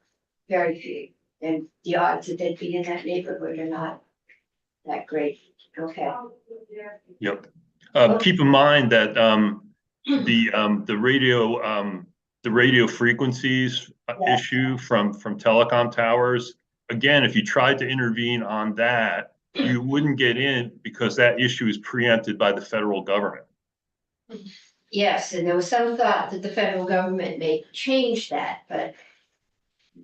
A: very few. And the odds that they'd be in that neighborhood are not that great. Okay.
H: Yep. Keep in mind that the radio frequencies
A: Yeah.
H: issue from telecom towers, again, if you tried to intervene on that, you wouldn't get in because that issue is preempted by the federal government.
A: Yes, and there was some thought that the federal government may change that, but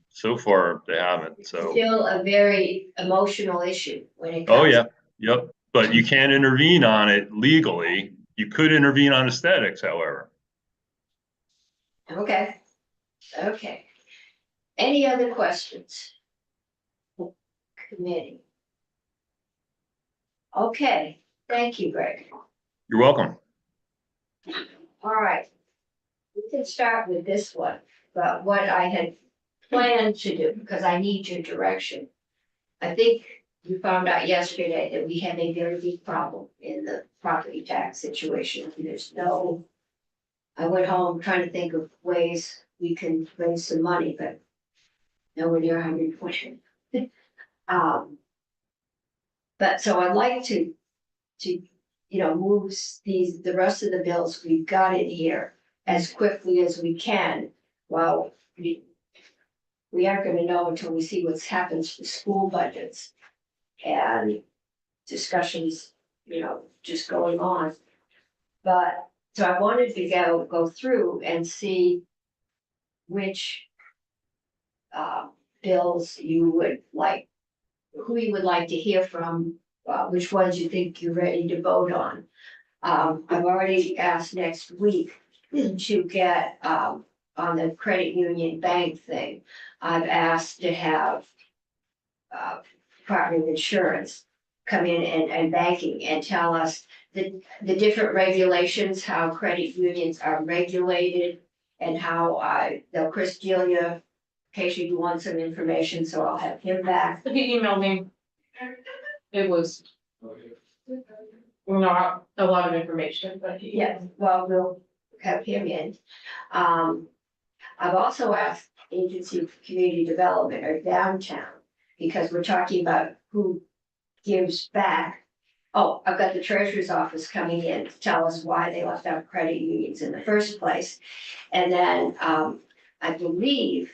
H: So far, they haven't, so.
A: still a very emotional issue when it
H: Oh,
A: comes.
H: yeah, yep. But you can't intervene on it legally. You could intervene on aesthetics, however.
A: Okay, okay. Any other questions? Committee. Okay, thank you, Greg.
H: You're welcome.
A: All right. We can start with this one, but what I had planned to do, because I need your direction. I think you found out yesterday that we have a very big problem in the property tax situation. I went home trying to think of ways we can raise some money, but nowhere near 120. But so I'd like to move the rest of the bills we've got in here as quickly as we can. Well, we aren't gonna know until we see what's happens to school budgets and discussions, just going on. But, so I wanted to go through and see which bills you would like, who you would like to hear from, which ones you think you're ready to vote on. I've already asked next week to get, on the credit union bank thing, I've asked to have Department of Insurance come in and banking and tell us the different regulations, how credit unions are regulated and how Chris Delia, in case you want some information, so I'll have him back.
I: He emailed me. It was not a lot of information, but he.
A: Yes, well, we'll have him in. I've also asked Agency for Community Development or downtown, because we're talking about who gives back. Oh, I've got the treasurer's office coming in to tell us why they left out credit unions in the first place. And then, I believe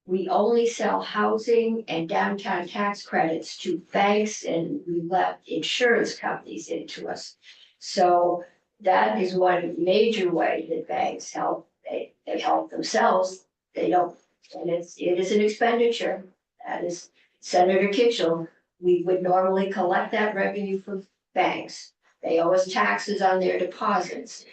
A: we only sell housing and downtown tax credits to banks, and we let insurance companies into us. So that is one major way that banks help. They help themselves. They don't, and it is an expenditure. That is Senator Kitchell. We would normally collect that revenue from banks. They owe us taxes on their deposits.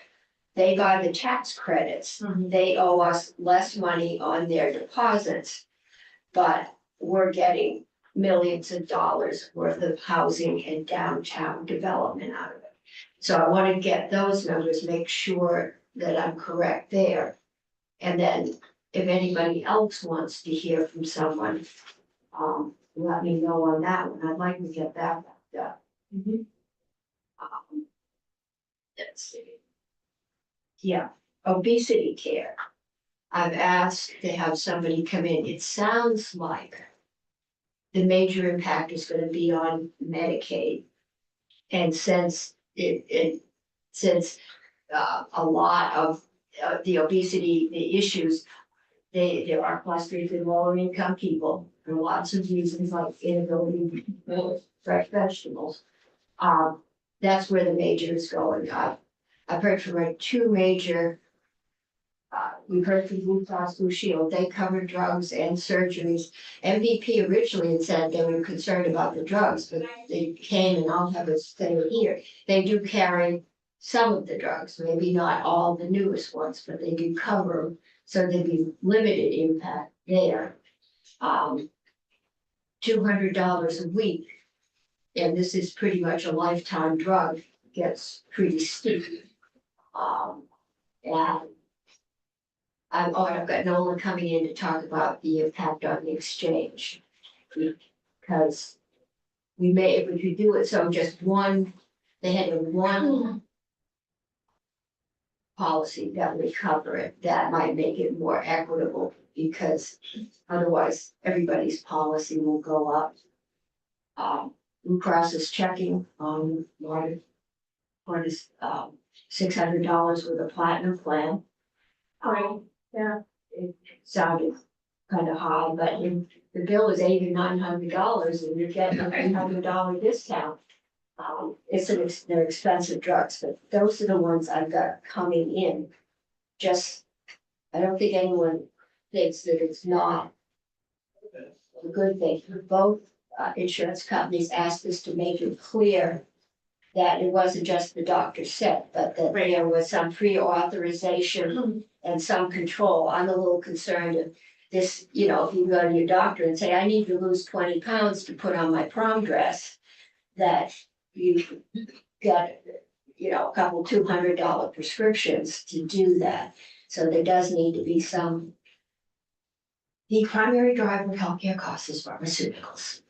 A: They buy the tax credits. They owe us less money on their deposits. But we're getting millions of dollars worth of housing and downtown development out of it. So I want to get those numbers, make sure that I'm correct there. And then if anybody else wants to hear from someone, let me know on that one. I'd like to get that backed up. Let's see. Yeah, obesity care. I've asked to have somebody come in. It sounds like the major impact is gonna be on Medicaid. And since a lot of the obesity, the issues, there are clusters in lower income people, and lots of reasons like inability to eat fresh vegetables. That's where the major is going. I've heard from two major, we've heard from Blue Cross Blue Shield, they cover drugs and surgeries. MVP originally had said they were concerned about the drugs, but they came, and I'll have it stay here. They do carry some of the drugs, maybe not all the newest ones, but they do cover them, so there'd be limited impact there. $200 a week, and this is pretty much a lifetime drug, gets pretty steep. And I've got Nolan coming in to talk about the impact on the exchange. Because we may, if we could do it, so just one, they had one policy that would cover it, that might make it more equitable, because otherwise everybody's policy will go up. Blue Cross is checking on what is $600 with a platinum plan.
I: Right, yeah.
A: It sounded kind of high, but the bill is $800-900 and you're getting a $300 discount. They're expensive drugs, but those are the ones I've got coming in. Just, I don't think anyone thinks that it's not a good thing. Both insurance companies asked us to make it clear that it wasn't just the doctor said, but that there was some pre-authorization and some control. I'm a little concerned of this, if you go to your doctor and say, I need to lose 20 pounds to put on my prom dress, that you get, a couple $200 prescriptions to do that. So there does need to be the primary driver of healthcare costs is pharmaceuticals.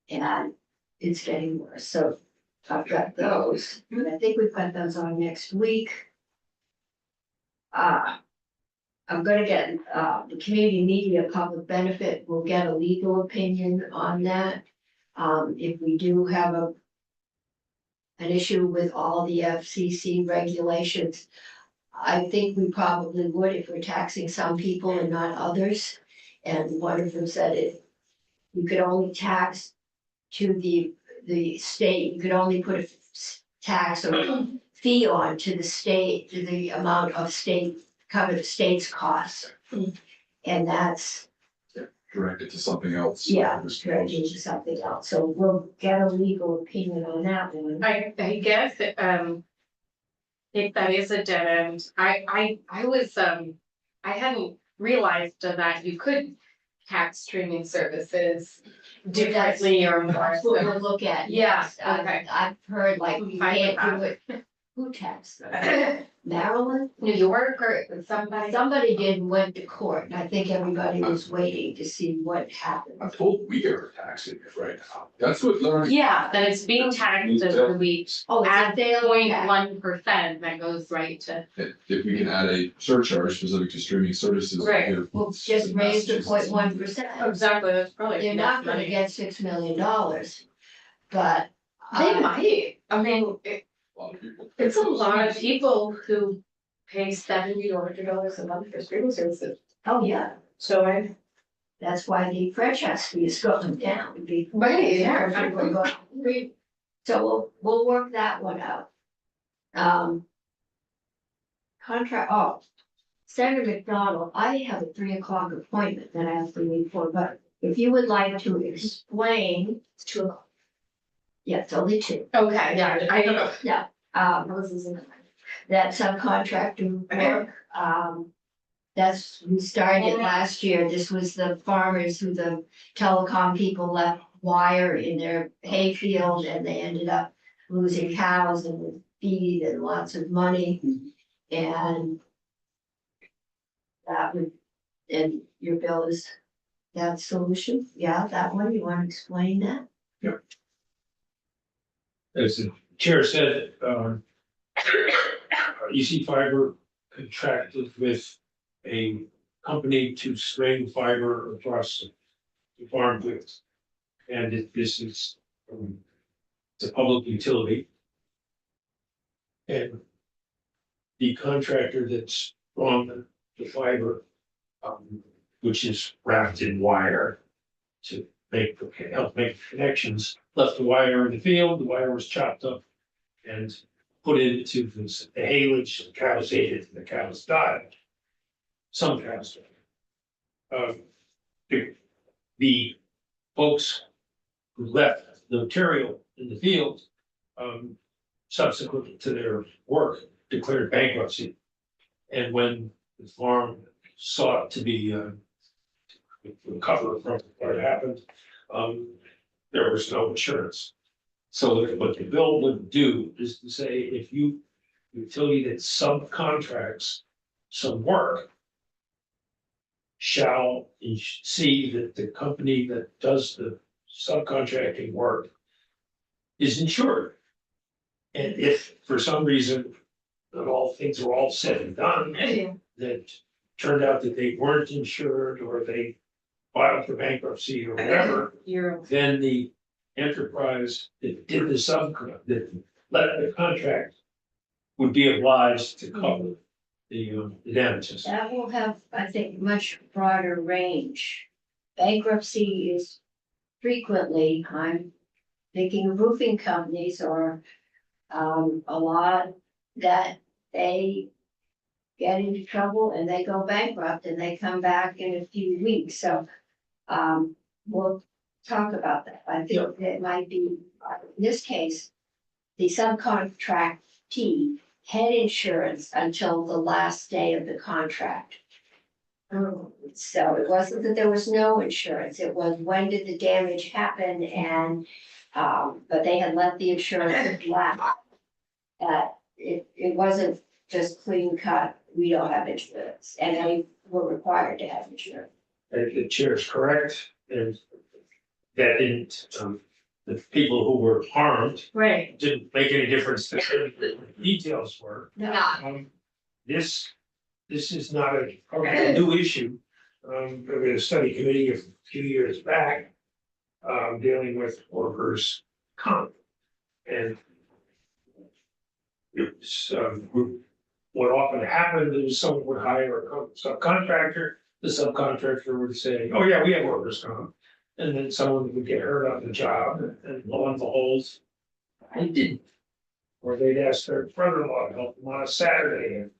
A: And it's getting worse. So I've got those. I think we've got those on next week. I'm gonna get, the community media public benefit, we'll get a legal opinion on that. If we do have an issue with all the FCC regulations, I think we probably would if we're taxing some people and not others. And one of them said you could only tax to the state, you could only put a tax or fee on to the state, to the amount of cover the state's costs. And that's,
G: Direct it to something else.
A: directed to something else. So we'll get a legal opinion on that one.
I: I guess, if that is a dead end, I was, I hadn't realized that you could tax streaming services differently or more.
A: That's what
I: So-
A: we'll look at.
I: Yeah,
A: next. I've-
I: okay.
A: I've heard like you
I: Fine with
A: can't do it. Who taxed them? Maryland?
I: New York or somebody.
A: Somebody did and went to court, and I think everybody was waiting to see what happened.
G: I'm told we are taxing it right now. That's what Lauren.
I: Yeah, that it's being taxed as a week.
A: Oh, it's a
I: At
A: failed
I: point
A: tax.
I: 1% that goes right to.
G: If we can add a surcharge specific to streaming services.
I: Right.
G: here,
A: Well, just raise to
G: Massachusetts.
A: 0.1%.
I: Exactly, that's probably.
A: They're not gonna get $6 million, but.
I: They might, I mean,
G: A lot of people.
I: it's a lot of people who pay $70 or $100 a month for streaming services.
A: Oh, yeah,
I: So
A: that's why the franchise fee is going down, because.
I: Right, yeah,
A: People are going- So we'll work that one out. Contract, Senator McDonald, I have a 3 o'clock appointment that I have to leave for, but if you would like to explain. It's 2 o'clock. Yeah, it's only 2.
I: Okay, yeah, I don't know.
A: Yeah, that subcontractor work, we started it last year. This was the farmers who the telecom people left wire in their hayfield and they ended up losing cows and feed and lots of money. And that would, and your bill is that solution? Yeah, that one, you wanna explain that?
J: As the chair said, EC Fiber contracted with a company to string fiber across the farm fields. And this is, it's a public utility. And the contractor that's on the fiber, which is wrapped in wire to help make connections, left the wire in the field, the wire was chopped up and put into the haylage, the cows ate it, and the cows died. Some cows died. The folks who left the material in the field, subsequent to their work, declared bankruptcy. And when the farm sought to be recover from what happened, there was no insurance. So what the bill would do is to say, if utility that subcontracts some work shall see that the company that does the subcontracting work is insured. And if for some reason that all things were all said and done, that turned out that they weren't insured or they filed for bankruptcy or whatever, then the enterprise that did the that let the contract would be obliged to cover the damages.
A: That will have, I think, much broader range. Bankruptcy is frequently, I'm thinking of roofing companies or a lot that they get into trouble and they go bankrupt and they come back in a few weeks, so we'll talk about that. I think it might be, in this case, the subcontractee had insurance until the last day of the contract. So it wasn't that there was no insurance, it was when did the damage happen and, but they had let the insurance lapse. It wasn't just clean cut, we don't have insurance, and they were required to have insurance.
J: And the chair is correct, and that didn't, the people who were harmed
I: Right.
J: didn't make any difference to the details were. This is not a new issue. There was a study committee a few years back, dealing with workers' comp. And it's, what often happened is someone would hire a subcontractor, the subcontractor would say, oh yeah, we have workers' comp. And then someone would get hurt on the job and lo and behold, I didn't. Or they'd ask their brother-in-law to help them on a Saturday. And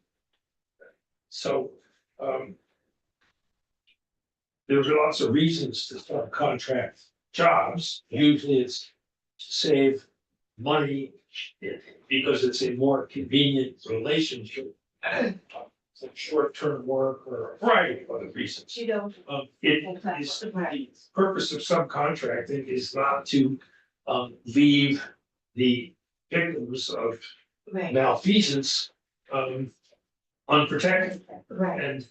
J: so, there's lots of reasons to subcontract jobs. Usually it's to save money because it's a more convenient relationship. Some short-term work or a variety of other reasons.
A: You don't.
J: It is, the purpose of subcontracting is not to leave the victims of
A: Right,
J: malfeasance unprotected.
A: right.
J: And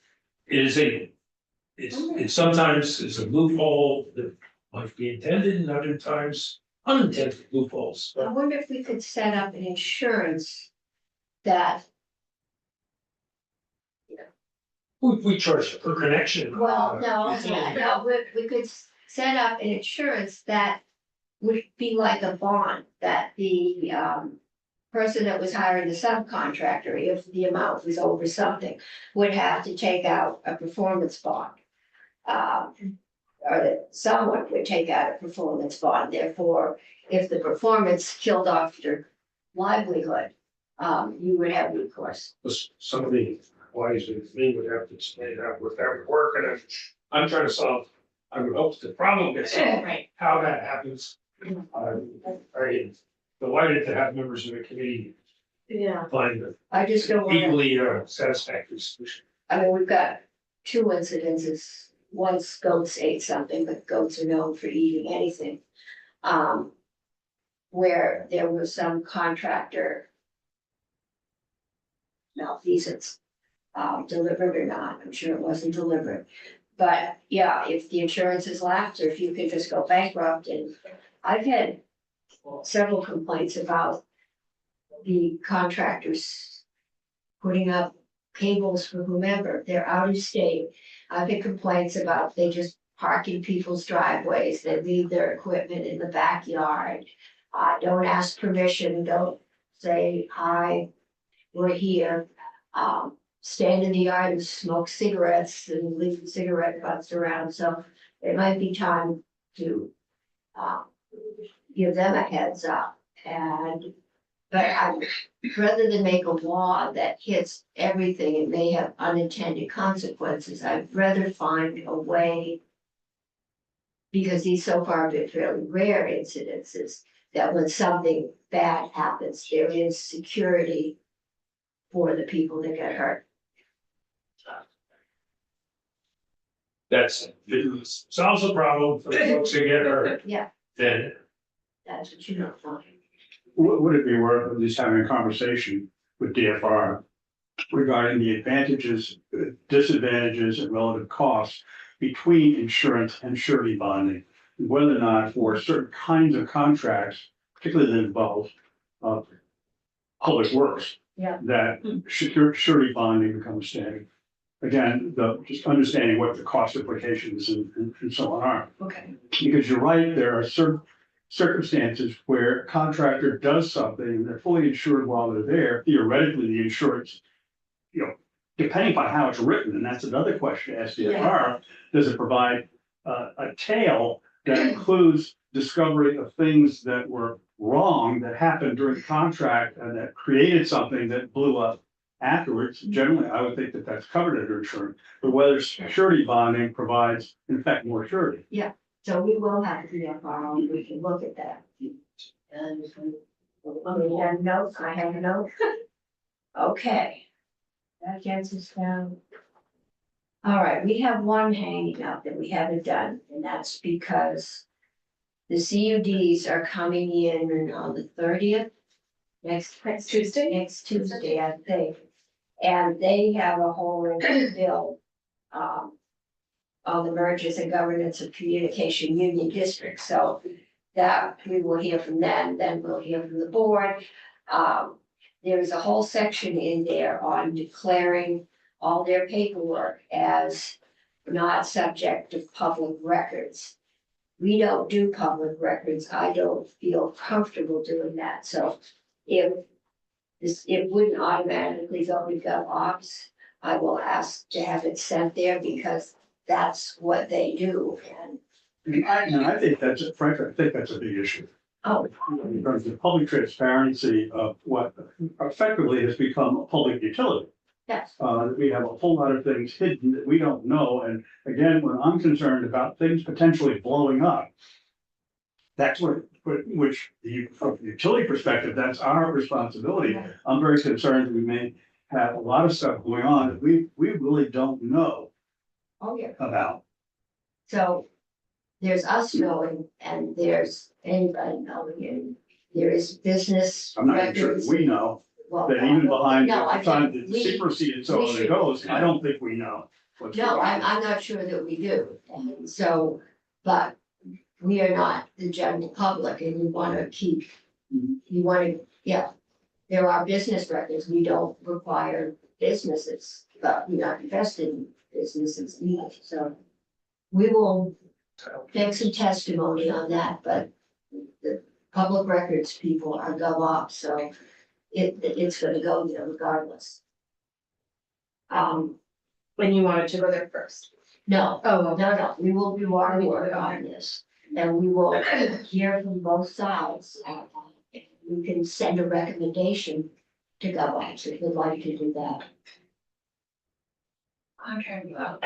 J: it is it sometimes is a loophole that might be intended and other times unintended loopholes.
A: I wonder if we could set up an insurance that,
J: We charge per connection.
A: well, no,
J: It's
A: yeah,
J: a-
A: no, we could set up an insurance that would be like a bond that the person that was hiring the subcontractor, if the amount was over something, would have to take out a performance bond. Or that someone would take out a performance bond, therefore, if the performance killed off your livelihood, you would have recourse.
J: Somebody wise as me would have to explain that with that would work, and I'm trying to solve, I would hope the problem gets solved,
A: Right.
J: how that happens. I'm delighted to have members of the committee
A: Yeah.
J: find an
A: I just don't wanna,
J: equally satisfactory solution.
A: I mean, we've got two incidences. Once goats ate something, but goats are known for eating anything. Where there was some contractor malfeasance, delivered or not, I'm sure it wasn't delivered. But yeah, if the insurance is lapsed, or if you could just go bankrupt, and I've had several complaints about the contractors putting up cables for whomever, they're out of state. I've had complaints about they just park in people's driveways, they leave their equipment in the backyard. Don't ask permission, don't say, hi, we're here. Stand in the yard and smoke cigarettes and leave cigarette butts around, so it might be time to give them a heads up. But rather than make a law that hits everything and may have unintended consequences, I'd rather find a way. Because these so far have been fairly rare incidences, that when something bad happens, there is security for the people that get hurt.
J: That's, it solves the problem for the folks who get hurt.
A: Yeah.
J: Then
A: That's what you don't find.
F: Would it be worth at least having a conversation with DFR regarding the advantages, disadvantages, and relative costs between insurance and surety bonding? Whether or not for certain kinds of contracts, particularly that involve public works.
A: Yeah.
F: That surety bonding becomes standard. Again, just understanding what the cost implications and so on are.
A: Okay.
F: Because you're right, there are certain circumstances where a contractor does something, and they're fully insured while they're there, theoretically, the insurance, depending upon how it's written, and that's another question to SDFR, does it provide a tail that includes discovery of things that were wrong that happened during the contract and that created something that blew up afterwards? Generally, I would think that that's covered under insurance, but whether surety bonding provides, in fact, more surety.
A: So we will have to DFR, we can look at that. And we have notes, I have a note. Okay. That gets us down. All right, we have one hanging out that we haven't done, and that's because the CUDs are coming in on the 30th. Next
I: Tuesday?
A: Next Tuesday, I think. And they have a whole bill, on the mergers and governance of communication union districts, so that we will hear from them, then we'll hear from the board. There's a whole section in there on declaring all their paperwork as not subject to public records. We don't do public records, I don't feel comfortable doing that, so if it wouldn't automatically go to GovOps, I will ask to have it sent there because that's what they do, and
F: I think frankly, I think that's a big issue. In terms of public transparency of what effectively has become a public utility.
A: yes,
F: We have a whole lot of things hidden that we don't know, and again, when I'm concerned about things potentially blowing up, that's where which from the utility perspective, that's our responsibility. I'm very concerned we may have a lot of stuff going on that we really don't know
A: Oh, yeah.
F: about.
A: So there's us knowing and there's anybody knowing and there is business
F: I'm not even sure
A: records.
F: that we know,
A: Well,
F: that even behind
A: no, I
F: the time
A: think
F: that
A: we-
F: secrecy and so
A: we
F: on
A: should-
F: it goes, I don't think we know. what's
A: No,
F: going on.
A: I'm not sure that we do. And so, but we are not the general public and we wanna keep, you wanna, yeah. There are business records. We don't require businesses, but we're not invested in businesses either, so. We will make some testimony on that, but the public records people are GovOps, so it's gonna go there regardless.
I: When you wanted to go there first.
A: No,
I: Oh,
A: no, we will do our work on this, and we will hear from both sides. We can send a recommendation to GovOps if we'd like to do that. Contract about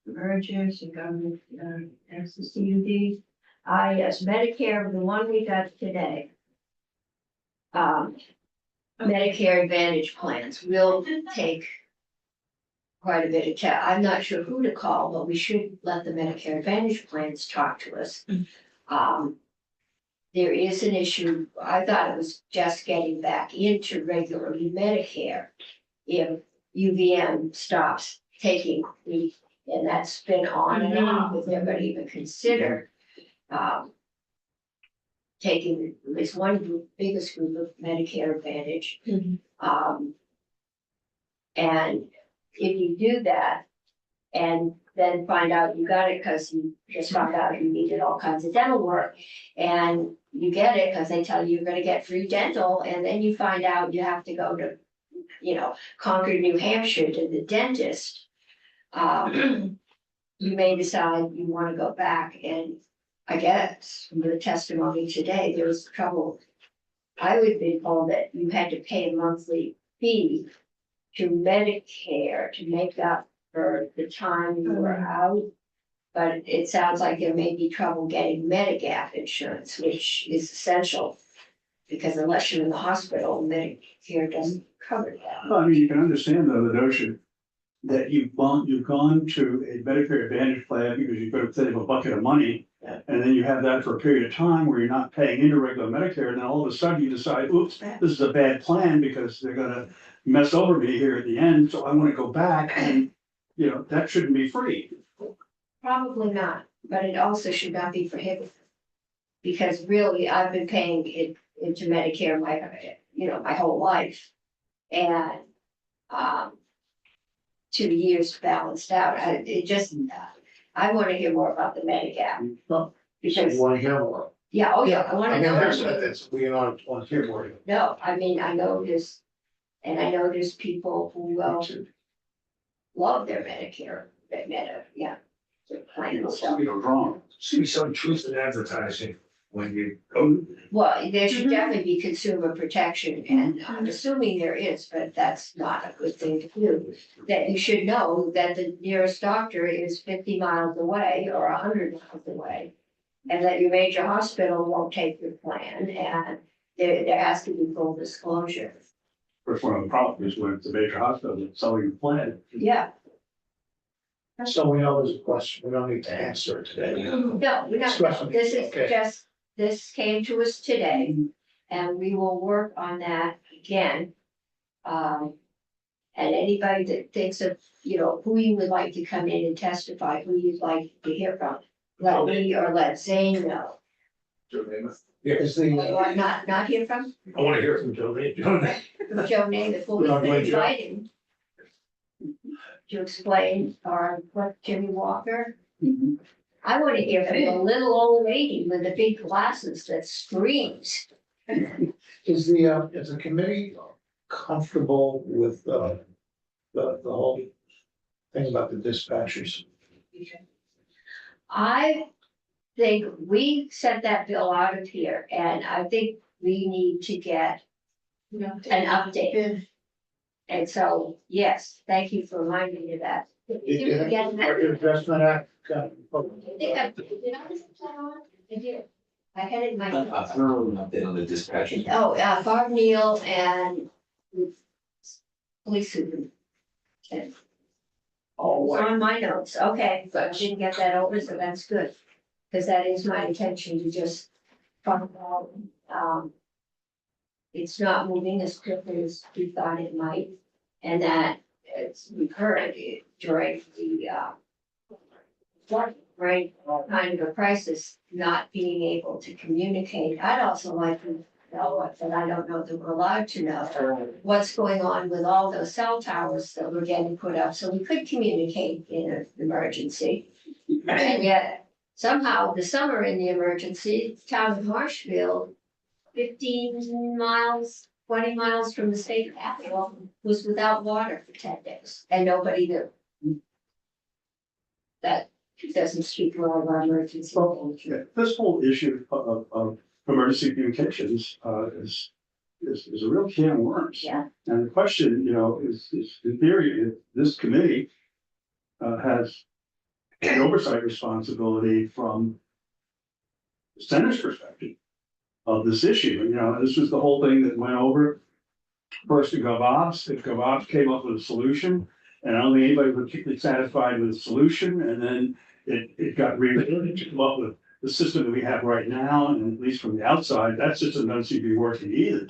A: mergers and government, access to CUD. Yes, Medicare, the one we got today. Medicare Advantage plans will take quite a bit of chat. I'm not sure who to call, but we should let the Medicare Advantage plans talk to us. There is an issue, I thought it was just getting back into regularly Medicare. If UVM stops taking the, and that's been on and off, if they're gonna even consider. Taking at least one group, biggest group of Medicare Advantage. And if you do that. And then find out you got it because you just found out you needed all kinds of dental work. And you get it because they tell you you're gonna get free dental, and then you find out you have to go to, Concord, New Hampshire to the dentist. You may decide you wanna go back, and I guess from the testimony today, there was trouble. I would be told that you had to pay a monthly fee to Medicare to make up for the time you were out. But it sounds like there may be trouble getting Medigap insurance, which is essential. Because unless you're in the hospital, Medicare doesn't cover that.
F: Well, I mean, you can understand though, the notion that you've gone to a Medicare Advantage plan because you've got to save a bucket of money.
A: Yeah.
F: And then you have that for a period of time where you're not paying into regular Medicare, and then all of a sudden you decide, oops, this is a bad plan because they're gonna mess over me here at the end, so I wanna go back and, that shouldn't be free.
A: Probably not, but it also should not be prohibited. Because really, I've been paying it into Medicare my whole life. And, 2 years balanced out, I wanna hear more about the Medigap.
C: Well,
A: Because,
C: you wanna hear more.
A: yeah, oh yeah, I
C: I
A: wanna
C: mean,
A: know.
C: that's, we don't want to hear more.
A: No, I mean, I know there's, and I know there's people who love their Medicare, their plan, so.
F: Wrong.
E: See some truth in advertising when you go.
A: Well, there should definitely be consumer protection, and I'm assuming there is, but that's not a good thing to do. That you should know that the nearest doctor is 50 miles away or 100 miles away. And that your major hospital won't take your plan, and there has to be full disclosure.
F: Of course, one of the problems is when it's a major hospital that's selling a plan.
A: Yeah,
C: So we know there's a question, we don't need to answer it today.
A: no, we're not,
C: Discussion,
A: this is
C: okay.
A: just, this came to us today, and we will work on that again. And anybody that thinks of, who you would like to come in and testify, who you'd like to hear from, let me or let Zane know.
C: Is the,
A: Or not hear from
E: I wanna hear from Joe Nate.
A: Joe Namath, who
C: No,
A: we
C: wait, Joe.
A: invited to explain our, what Jimmy Walker. I want to hear from the little old lady with the big glasses that screams.
C: is the committee comfortable with, the whole thing about the dispatchers?
A: I think we sent that bill out of here, and I think we need to get an update. And so, yes, thank you for reminding me of that.
C: Investment Act,
A: I think did I miss that on? I did. I had it in my.
E: I don't know an update on the dispatch.
A: Oh, Barb Neal and police superintendent.
C: Oh,
A: It's on my notes, okay, but I didn't get that over, so that's good. Cause that is my intention to just find out, it's not moving as quickly as we thought it might. And that it's, we've heard it during the, flood, right, kind of a crisis, not being able to communicate. I'd also like to know what, but I don't know that we're allowed to know, what's going on with all those cell towers that were getting put up, so we could communicate in an emergency. And yet somehow the summer in the emergency, town of Marshfield, 15 miles, 20 miles from the state capital, was without water for 10 days and nobody knew. That doesn't speak well of our emergency.
F: Yeah, this whole issue of emergency communications, is a real can of worms.
A: Yeah,
F: And the question, is in theory, if this committee has an oversight responsibility from the Senate's perspective of this issue. This was the whole thing that went over first to GovOps. If GovOps came up with a solution, and I don't think anybody was particularly satisfied with the solution, and then it got rewritten to come up with the system that we have right now, and at least from the outside, that system doesn't seem to be working either.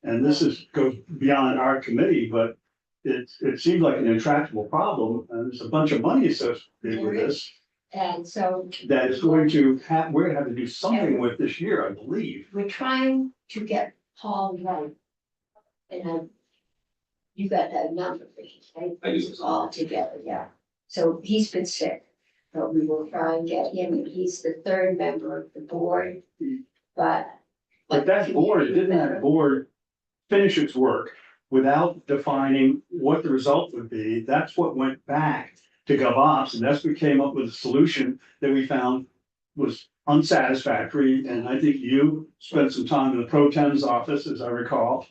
F: And this goes beyond our committee, but it seems like an intractable problem, and there's a bunch of money associated with this
A: and so
F: that is going to we're gonna have to do something with this year, I believe.
A: we're trying to get Paul right. And you got that number, right?
E: I do.
A: All together, yeah. So he's been sick, but we will try and get him, and he's the third member of the board, but.
F: But that board, didn't that board finish its work without defining what the result would be? That's what went back to GovOps, and that's what came up with a solution that we found was unsatisfactory. And I think you spent some time in the Pro Tem's office, as I recall,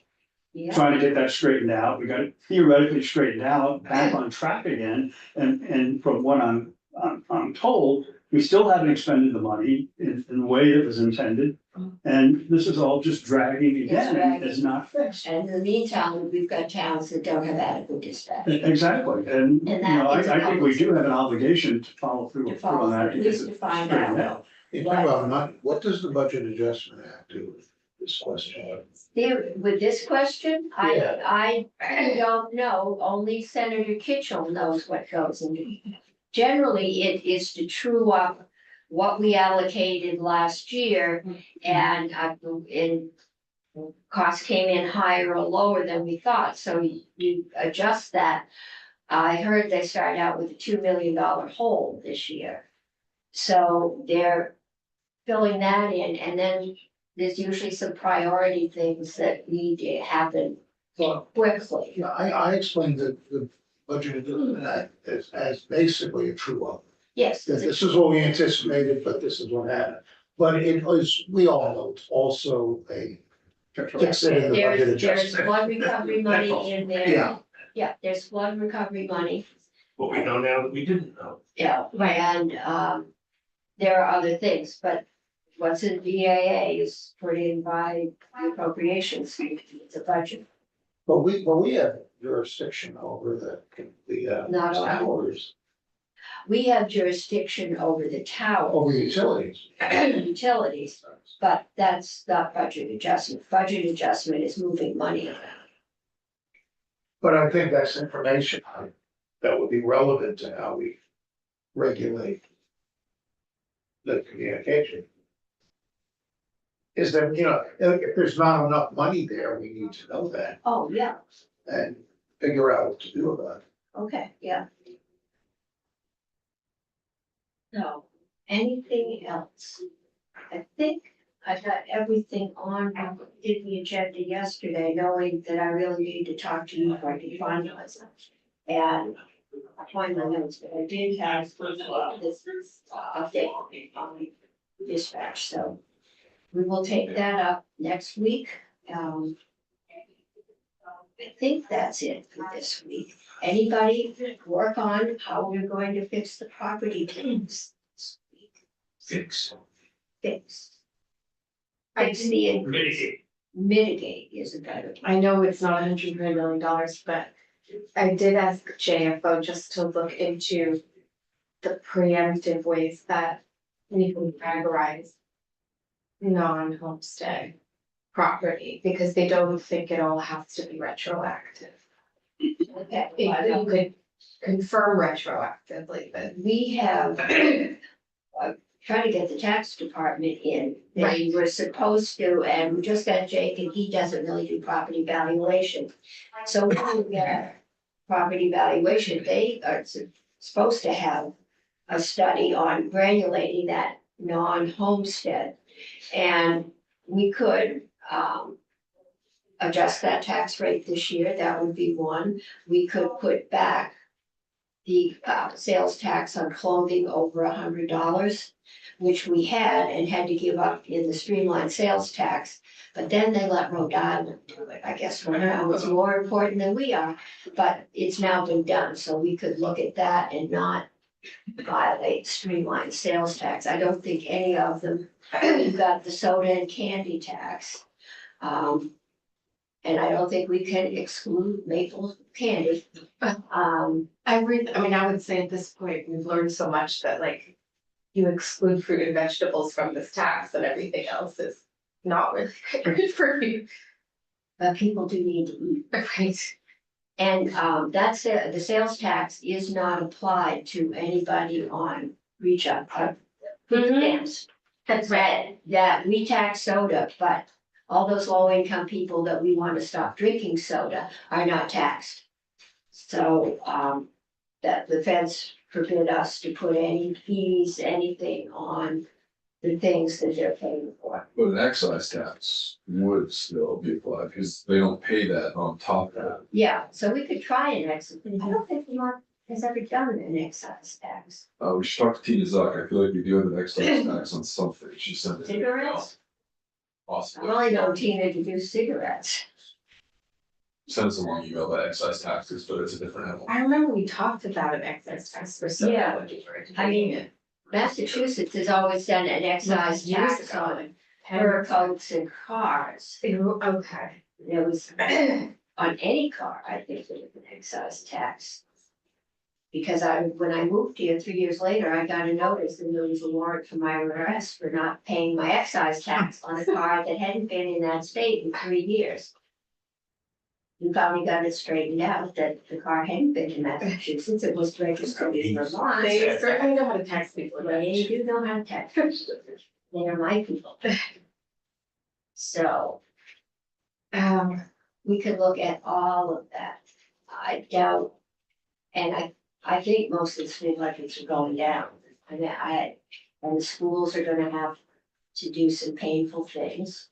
A: Yeah,
F: trying to get that straightened out. We got it theoretically straightened out, back on track again. And from what I'm told, we still haven't expended the money in the way it was intended. And this is all just dragging again, and it's not fixed.
A: and in the meantime, we've got towns that don't have adequate dispatch.
F: Exactly, and
A: that is
F: I think we do have an obligation to follow through
A: To
F: on
A: follow,
F: that.
A: at least to find out.
C: You think about not, what does the budget adjustment have to do with this question?
A: There, with this question,
C: Yeah.
A: I don't know, only Senator Kitchell knows what goes into it. Generally, it is to true up what we allocated last year, and costs came in higher or lower than we thought, so you adjust that. I heard they started out with a $2 million hole this year. So they're filling that in, and then there's usually some priority things that need to happen quickly.
C: Yeah, I explained the budget adjustment as basically a true up.
A: Yes,
C: That this is what we anticipated, but this is what happened. But it was, we all know, it's also a fix it in the budget
A: there's
C: adjustment.
A: flood recovery money in there.
C: Yeah.
A: Yeah, there's flood recovery money,
J: What we know now that we didn't know.
A: yeah, and there are other things, but what's in VAA is put in by appropriations, it's a budget.
C: But we have jurisdiction over the
A: Not all.
C: towers,
A: We have jurisdiction over the tower.
C: over utilities.
A: Utilities, but that's not budget adjustment. Budget adjustment is moving money around.
C: But I think that's information that would be relevant to how we regulate the communication. Is that, if there's not enough money there, we need to know that
A: Oh, yeah,
C: and figure out what to do about it.
A: okay, yeah. So, anything else? I think I got everything on, I did the agenda yesterday, knowing that I really need to talk to you if I can finalize it. And I find my notes, but I did have this update on dispatch, so we will take that up next week. I think that's it for this week. Anybody work on how we're going to fix the property tax this week?
E: Fix.
A: Fix. fix the increase.
J: Mitigate.
A: Mitigate is a better.
I: I know it's not $120 million, but I did ask JFO just to look into the preemptive ways that we can categorize non-homestead property, because they don't think it all has to be retroactive.
A: Okay,
I: If you could confirm retroactively, but
A: we have trying to get the tax department in. They were supposed to, and we just got Jake, and he doesn't really do property valuation. So when we get property valuation, they are supposed to have a study on granulating that non-homestead. And we could adjust that tax rate this year, that would be one. We could put back the sales tax on clothing over $100, which we had to give up in the streamlined sales tax. But then they let Rhode Island do it. I guess Rhode Island's more important than we are, but it's now been done, so we could look at that and not violate streamlined sales tax. I don't think any of them, we've got the soda and candy tax. And I don't think we can exclude maple candy.
I: I mean, I would say at this point, we've learned so much that like you exclude fruit and vegetables from this tax and everything else is not really good for you.
A: But people do need to eat.
I: Right.
A: And that's the sales tax is not applied to anybody on reach up, food stamps.
I: That's right.
A: That we tax soda, but all those low income people that we want to stop drinking soda are not taxed. So that the feds forbid us to put any fees, anything on the things that they're paying for.
G: But an excise tax would still be applied because they don't pay that on top of that.
A: Yeah, so we could try an excise. I don't think Vermont has ever done an excise tax.
G: We should talk to Tina Zuck. I feel like we do have an excise tax on something. She sent it.
A: Cigarettes? I
G: Possibly.
A: only know Tina to do cigarettes.
G: Send us a long email about excise taxes, but it's a different animal.
I: I remember we talked about an excise tax for soda.
A: Yeah.
I: when we were
A: I mean,
I: debating it
A: Massachusetts has always done an excise
I: years
A: tax
I: ago.
A: on fur coats and cars.
I: Okay.
A: There was, on any car, I think there was an excise tax. Because when I moved here 3 years later, I got a notice and there was a warrant for my arrest for not paying my excise tax on a car that hadn't been in that state in 3 years. We finally got it straightened out that the car hadn't been in Massachusetts, it was registered in Vermont.
I: They certainly know how to tax people.
A: They do know how to tax. They are my people. So, we could look at all of that. I doubt, and I think most of the school budgets are going down. And and the schools are gonna have to do some painful things.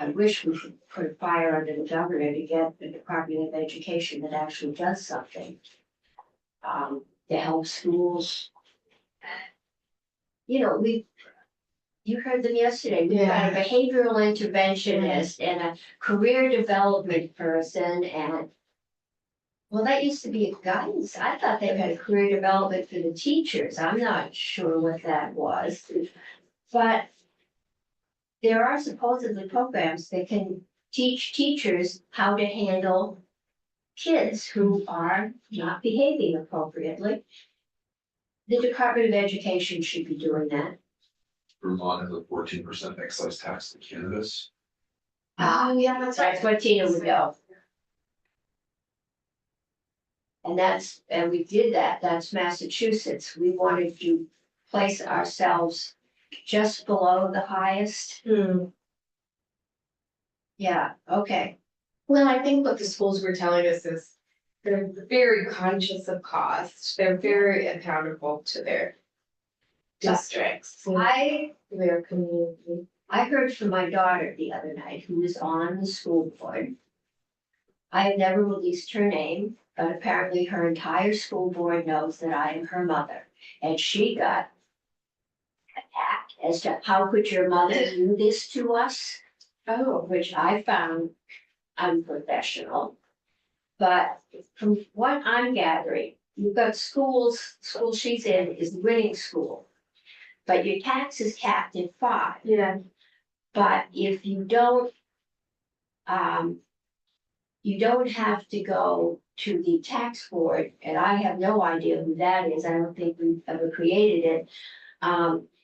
A: I wish we could put a fire under the governor to get the Department of Education that actually does something. To help schools. You know, you heard them yesterday, we've got a behavioral interventionist and a career development person and. Well, that used to be a guidance, I thought they had a career development for the teachers, I'm not sure what that was. But there are supposedly programs that can teach teachers how to handle kids who are not behaving appropriately. The Department of Education should be doing that.
G: Vermont has a 14% excise tax to cannabis.
I: Oh, yeah,
A: That's where Tina would go. And we did that, that's Massachusetts, we wanted to place ourselves just below the highest. Yeah, okay,
I: Well, I think what the schools were telling us is they're very conscious of cost. They're very accountable to their districts, their community.
A: I heard from my daughter the other night, who was on the school board. I have never released her name, but apparently her entire school board knows that I am her mother. And she got attacked as to how could your mother do this to us? Oh, which I found unprofessional. But from what I'm gathering, you've got school she's in is winning school. but your tax is capped at 5.
I: Yeah.
A: But if you don't, you don't have to go to the tax board, and I have no idea who that is, I don't think we've ever created it.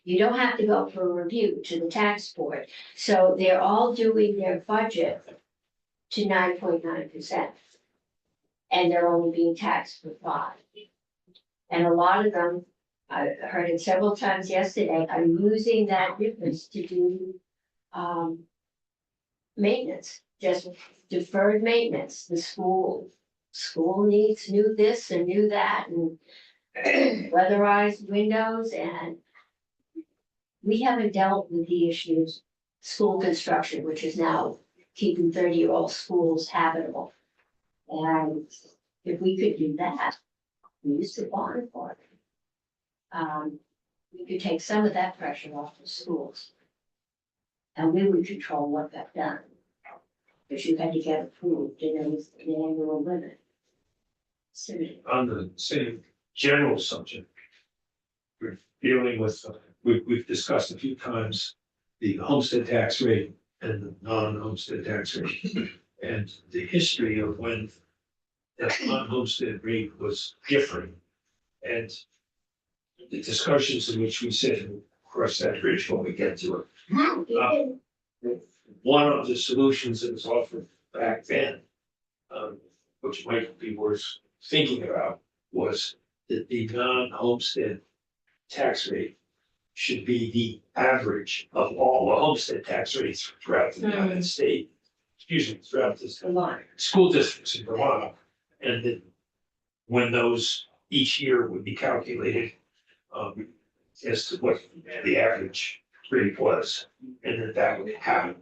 A: You don't have to go for a review to the tax board, so they're all doing their budget to 9.9%. And they're only being taxed for 5. And a lot of them, I heard it several times yesterday, are using that difference to do maintenance, just deferred maintenance. The school needs new this and new that and weatherized windows, and we haven't dealt with the issues, school construction, which is now keeping 30-year-old schools habitable. And if we could do that, we used to bond for it. We could take some of that pressure off the schools. And we would control what got done. Because you had to get approved and there was an annual limit. So,
J: On the same general subject. We're dealing with, we've discussed a few times the homestead tax rate and the non-homestead tax rate. And the history of when that non-homestead rate was different. And the discussions in which we said, we'll cross that bridge when we get to it.
A: you can-
J: One of the solutions that was offered back then, which might be worth thinking about, was that the non-homestead tax rate should be the average of all the homestead tax rates throughout the United States. Excuse me, throughout the school districts in Vermont. And that when those each year would be calculated, as to what the average rate was, and that would happen.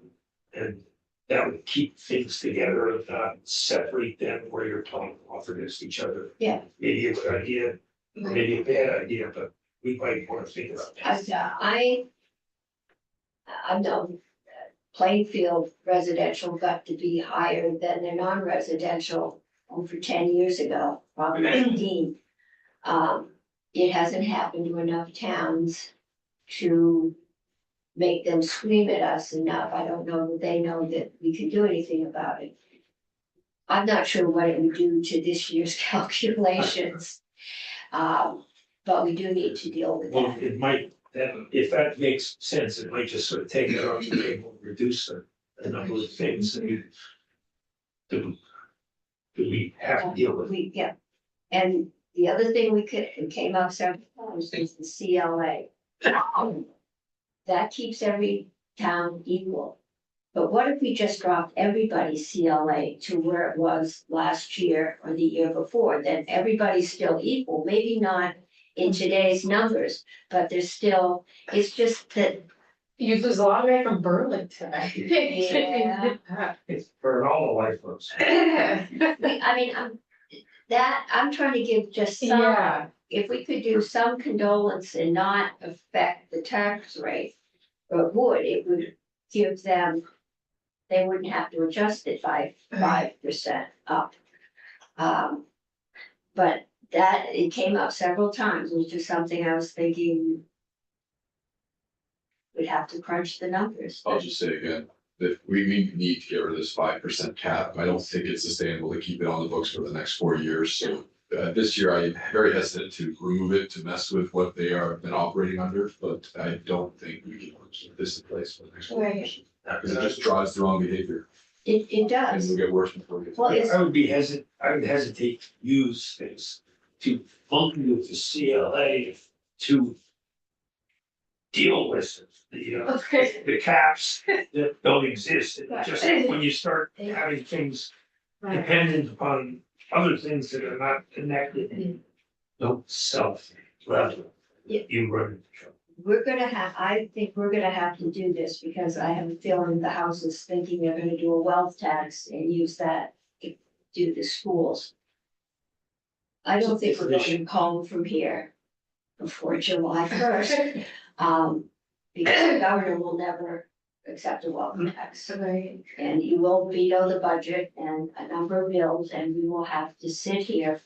J: And that would keep things together and not separate them where you're talking off against each other.
A: Yeah.
J: Maybe a good idea, maybe a bad idea, but we might want to think about that.
A: I know Plainfield residential got to be higher than their non-residential over 10 years ago, probably 15. It hasn't happened to enough towns to make them scream at us enough. I don't know that they know that we can do anything about it. I'm not sure what it would do to this year's calculations. But we do need to deal with
J: Well,
A: that.
J: it might, that, if that makes sense, it might just sort of take it off the table, reduce the number of things that we have to deal with.
A: Yeah, and the other thing it came up several times is the CLA. That keeps every town equal. But what if we just dropped everybody's CLA to where it was last year or the year before? Then everybody's still equal, maybe not in today's numbers, but there's still, it's just that.
I: You lose a long way from Burlington.
A: Yeah.
J: It's for all the lifeboats.
A: I'm trying to give just some.
I: Yeah.
A: If we could do some condolence and not affect the tax rate, or it would give them, they wouldn't have to adjust it by 5% up. But that, it came up several times, it was just something I was thinking we'd have to crunch the numbers.
E: I'll just say again, that we need to get rid of this 5% cap. I don't think it's sustainable to keep it on the books for the next 4 years. So this year, I'm very hesitant to remove it, to mess with what they are been operating under, but I don't think we can keep this in place for the next 4 years. Because it just drives the wrong behavior
A: It
E: and
A: does.
E: will get worse before it gets
A: Well,
E: better.
J: I would hesitate to use things to monkey with the CLA to deal with the caps that don't exist. It just, when you start having things dependent upon other things that are not connected, don't self-level, you run into trouble.
A: I think we're gonna have to do this because I have a feeling the House is thinking they're gonna do a wealth tax and use that to do the schools. I don't think we're going home from here before July 1st. Because the governor will never accept a wealth tax. And he will veto the budget and a number of bills, and we will have to sit here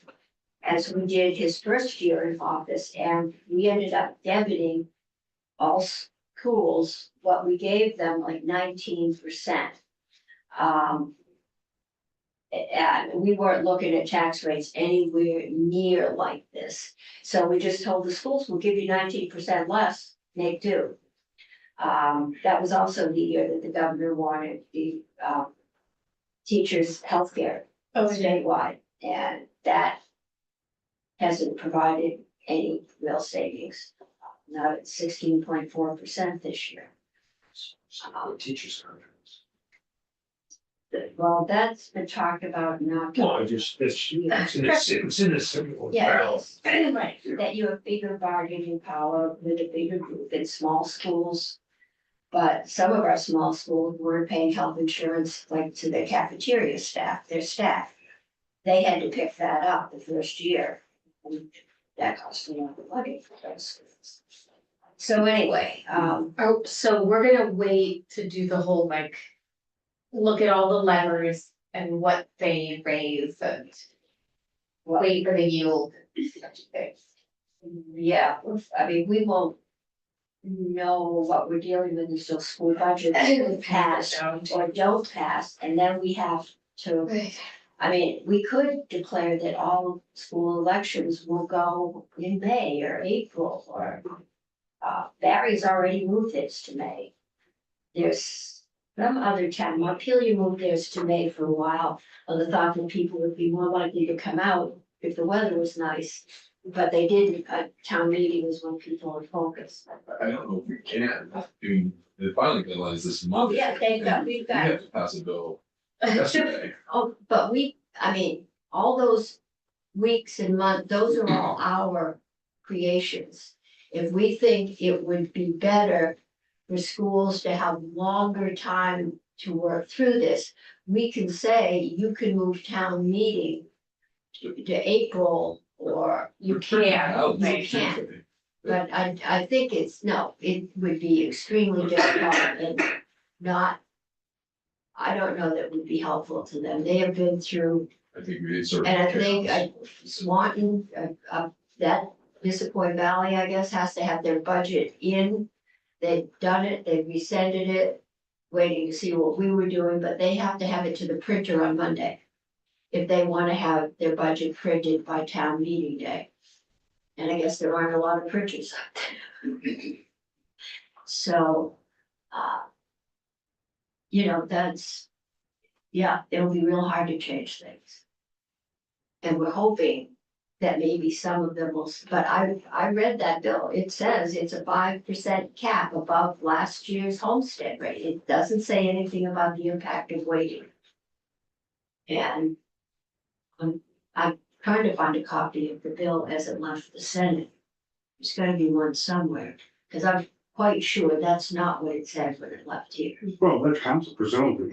A: as we did his first year in office, and we ended up debiting all schools, what we gave them, like 19%. And we weren't looking at tax rates anywhere near like this. So we just told the schools, we'll give you 19% less, make do. That was also the year that the governor wanted the, teachers' healthcare statewide, and that hasn't provided any real savings. Not at 16.4% this year.
J: Teachers contracts.
A: Well, that's been talked about not.
J: No, I just, it's in a similar.
A: Yeah, right, that you have bigger bargaining power with a bigger group in small schools. But some of our small schools weren't paying health insurance like to their cafeteria staff, their staff. They had to pick that up the first year. And that cost a lot of money for those schools. So anyway,
I: Oh, so we're gonna wait to do the whole like, look at all the levers and what they raise and wait for the yield.
A: yeah, I mean, we won't know what we're dealing with until school budgets pass or don't pass, and then we have to. I mean, we could declare that all school elections will go in May or April, or Barry's already moved his to May. There's some other town, Montpelier moved theirs to May for a while, on the thought that people would be more likely to come out if the weather was nice. But they didn't, town meeting was when people are focused.
E: I don't know if we can, I mean, the filing deadline is this month.
A: Oh, yeah, we've got.
E: We have to pass a bill yesterday.
A: Oh, but I mean, all those weeks and months, those are all our creations. If we think it would be better for schools to have longer time to work through this, we can say you can move town meeting to April, or you can't, you can't. But I think it would be extremely difficult and not. I don't know that would be helpful to them. They have been through,
E: I think we did sort of.
A: and I think Swanton, that Missisquoi Valley, I guess, has to have their budget in. They've done it, they've rescinded it, waiting to see what we were doing, but they have to have it to the printer on Monday. If they wanna have their budget printed by town meeting day. And I guess there aren't a lot of printers out there. So, it'll be real hard to change things. And we're hoping that maybe some of them will, but I read that bill, it says it's a 5% cap above last year's homestead rate. It doesn't say anything about the impact of waiting. And I'm trying to find a copy of the bill as it left the Senate. There's gotta be one somewhere, because I'm quite sure that's not what it said when it left here.
F: Well, the council presumably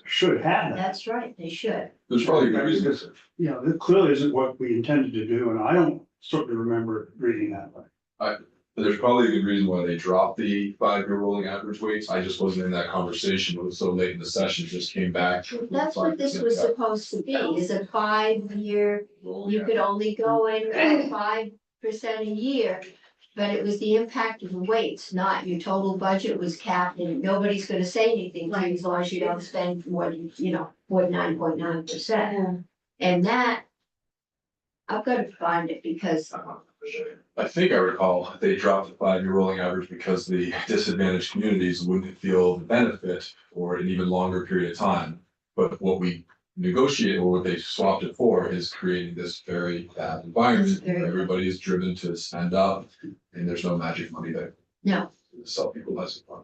F: should have that.
A: That's right, they should.
E: There's probably a good reason.
F: Because, it clearly isn't what we intended to do, and I don't certainly remember reading that way.
E: But there's probably a good reason why they dropped the 5-year rolling average weights. I just wasn't in that conversation. It was so late in the session, just came back.
A: That's what this was supposed to be, is a 5-year, you could only go in at 5% a year. But it was the impact of the weights, not your total budget was capped, and nobody's gonna say anything to you as long as you don't spend more than, 49.9%. And that, I've gotta find it because,
E: I think I recall they dropped the 5-year rolling average because the disadvantaged communities wouldn't feel the benefit for an even longer period of time. But what we negotiate, or what they swapped it for, is creating this very bad environment where everybody is driven to stand up, and there's no magic money there.
A: no,
E: Some people less fun.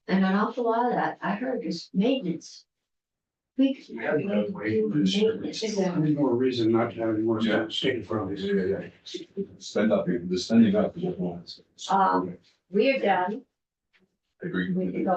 A: and an awful lot of that, I heard is maintenance. We could
J: Yeah, no,
A: maintenance.
F: There's more reason not to have any more state from this.
E: Spend up, the spending up is what wants.
A: We're done.
E: I agree.
A: We could go